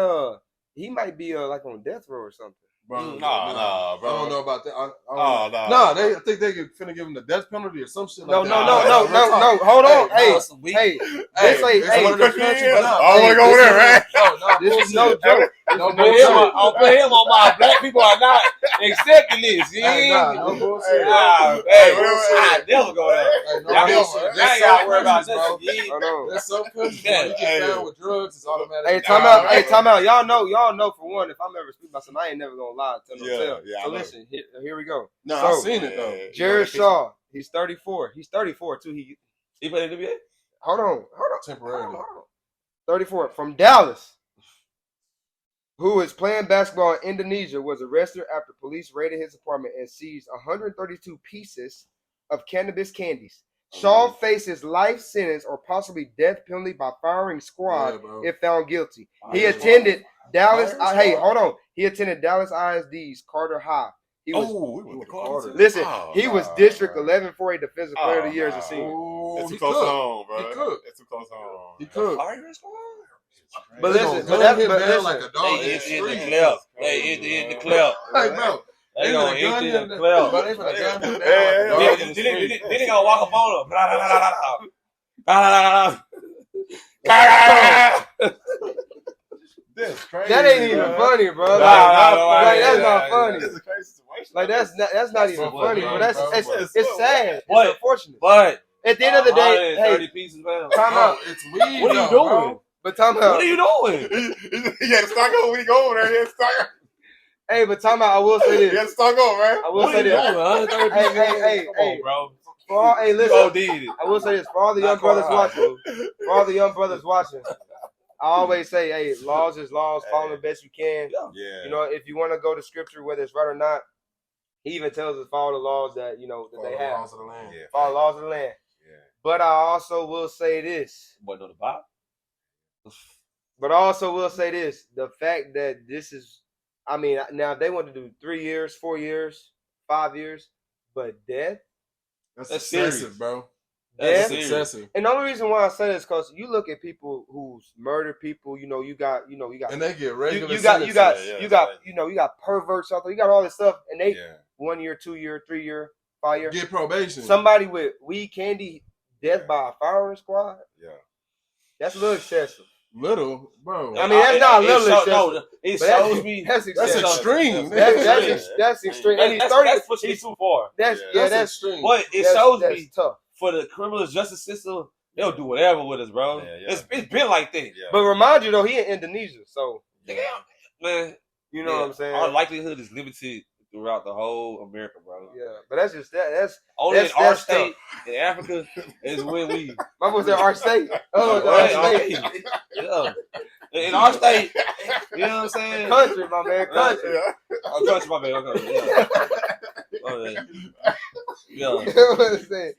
he might be like on death row or something. Bro, nah, bro. I don't know about that. I think they finna give him the death penalty or some shit like that. No. Hold on. Hey, one of the countries. I want to go over there, man. This is no joke. I'll put him on my black people are not accepting this. No bullshit. I never go there. Now you gotta worry about this. There's some countries where you get found with drugs, it's automatic. Hey, time out. Y'all know for one, if I'm ever speaking about something, I ain't never gonna lie. Tell no tale. So listen, here we go. No, I've seen it though. Jared Shaw, he's 34. He's 34 too. He played in the NBA? Hold on. Temporarily. Hold on. 34 from Dallas, who is playing basketball in Indonesia, was arrested after police raided his apartment and seized 132 pieces of cannabis candies. Shaw faces life sentence or possibly death penalty by firing squad if found guilty. He attended Dallas. Hold on. He attended Dallas ISD's Carter High. He was he was District 11 for a Defensive Player of the Year as a senior. That's too close to home, bro. That's too close to home. He could. But listen, like a dog. They in the clip. Hey, bro. They gonna empty the clip. Then they gonna walk up on him. That's crazy. That ain't even funny, bro. That's not funny. It's a crazy situation. Like that's not even funny, bro. It's sad. But, it's unfortunate. But at the end of the day, 30 pieces, man. Time out. It's weed. What are you doing? Bro. But time out. What are you doing? He had to stock up when he go over there. He had to stock up. Hey, but time out. I will say this. He had to stock up, man. I will say this. Hey, come on, bro. Listen. I will say this for all the young brothers watching. For all the young brothers watching. I always say, hey, laws is laws. Follow the best you can. Yeah. You know, if you want to go to scripture, whether it's right or not, he even tells us follow the laws that they have. Laws of the land. Yeah. Follow the laws of the land. Yeah. But I also will say this. What know the Bible? But I also will say this: the fact that this is, I mean, now if they want to do 3 years, 4 years, 5 years, but death. That's excessive, serious, bro. That's excessive. And the only reason why I say this is because you look at people who's murdered people. You got, and they get regular. You got perverts out there. You got all this stuff, and they 1 year, 2 year, 3 year, 5 year get probation. Somebody with weed, candy, death by a firing squad. Yeah, that's a little excessive. Little, bro. I mean, that's not a little excessive. No, it shows me that's extreme. That's extreme. And that's pushing it too far. That's extreme. But it shows me tough. For the criminal justice system, they'll do whatever with us, bro. It's been like that. Yeah. But remind you though, he in Indonesia, so man, you know what I'm saying. Our likelihood is limited throughout the whole America, bro. Yeah, but that's just that. That's only that's, in our that's state tough. in Africa is when we. My boy said our state. Our state. Yeah. In our state, you know what I'm saying? Country, my man, country. Oh, country, my man. Okay, yeah. Oh, yeah. You know what I'm saying?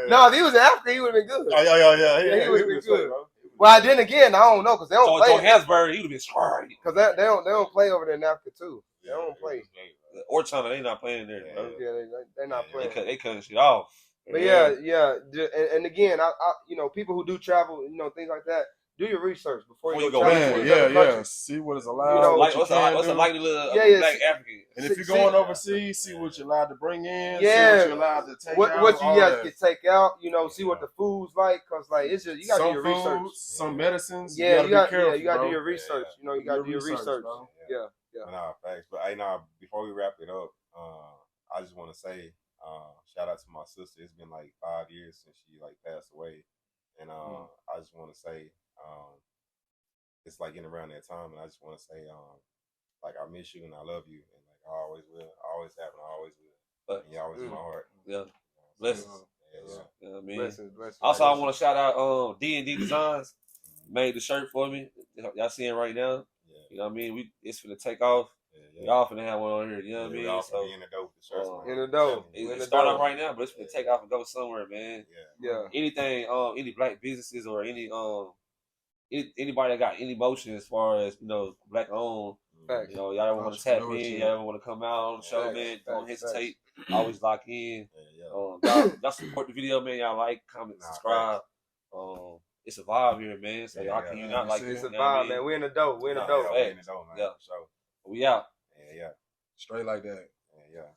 No, if he was in Africa, he would have been good. Yeah, he would have been good. Well, then again, I don't know because they don't play. Johannesburg, he would have been scarred. Because they don't play over there in Africa too. They don't play. Or China, they not playing there. Bro. Yeah, they're not playing. They cutting shit off. But yeah, and again, I people who do travel, things like that, do your research before you go. Yeah. See what is allowed. You know, like what's a likely little black African. And if you're going overseas, see what you're allowed to bring in. Yeah. See what you're allowed to take out. What you guys can take out. You know, see what the food's like, cause like it's just you gotta do your research. Some medicines. Yeah, you gotta be careful. You gotta do your research. You know, you gotta do your research. Yeah. Nah, facts. But hey, nah, before we wrap it up, I just want to say, shout out to my sister. It's been like 5 years since she like passed away, and I just want to say, it's like getting around that time, and I just want to say, like I miss you and I love you, and like I always will, I always have, and I always will. But you're always in my heart. Yeah, blessings. Yeah, I mean, blessings. Also, I want to shout out D&D Designs. Made the shirt for me. Y'all seeing right now. You know what I mean? It's finna take off. Y'all finna have one on here. You know what I mean? So in the dope, the shirts. In the dope. It's starting up right now, but it's finna take off and go somewhere, man. Yeah. Anything, any black businesses or anybody that got any motion as far as, you know, black owned. Facts. You know, y'all ever want to tap in, y'all ever want to come out on the show, man, don't hesitate. Always lock in. Y'all support the video, man. Y'all like, comment, subscribe. It's a vibe here, man. So y'all can unite like this. It's a vibe, man. We in the dope. We in the dope. We in the dope, man. Yeah. So we out. Yeah. Straight like that. Yeah.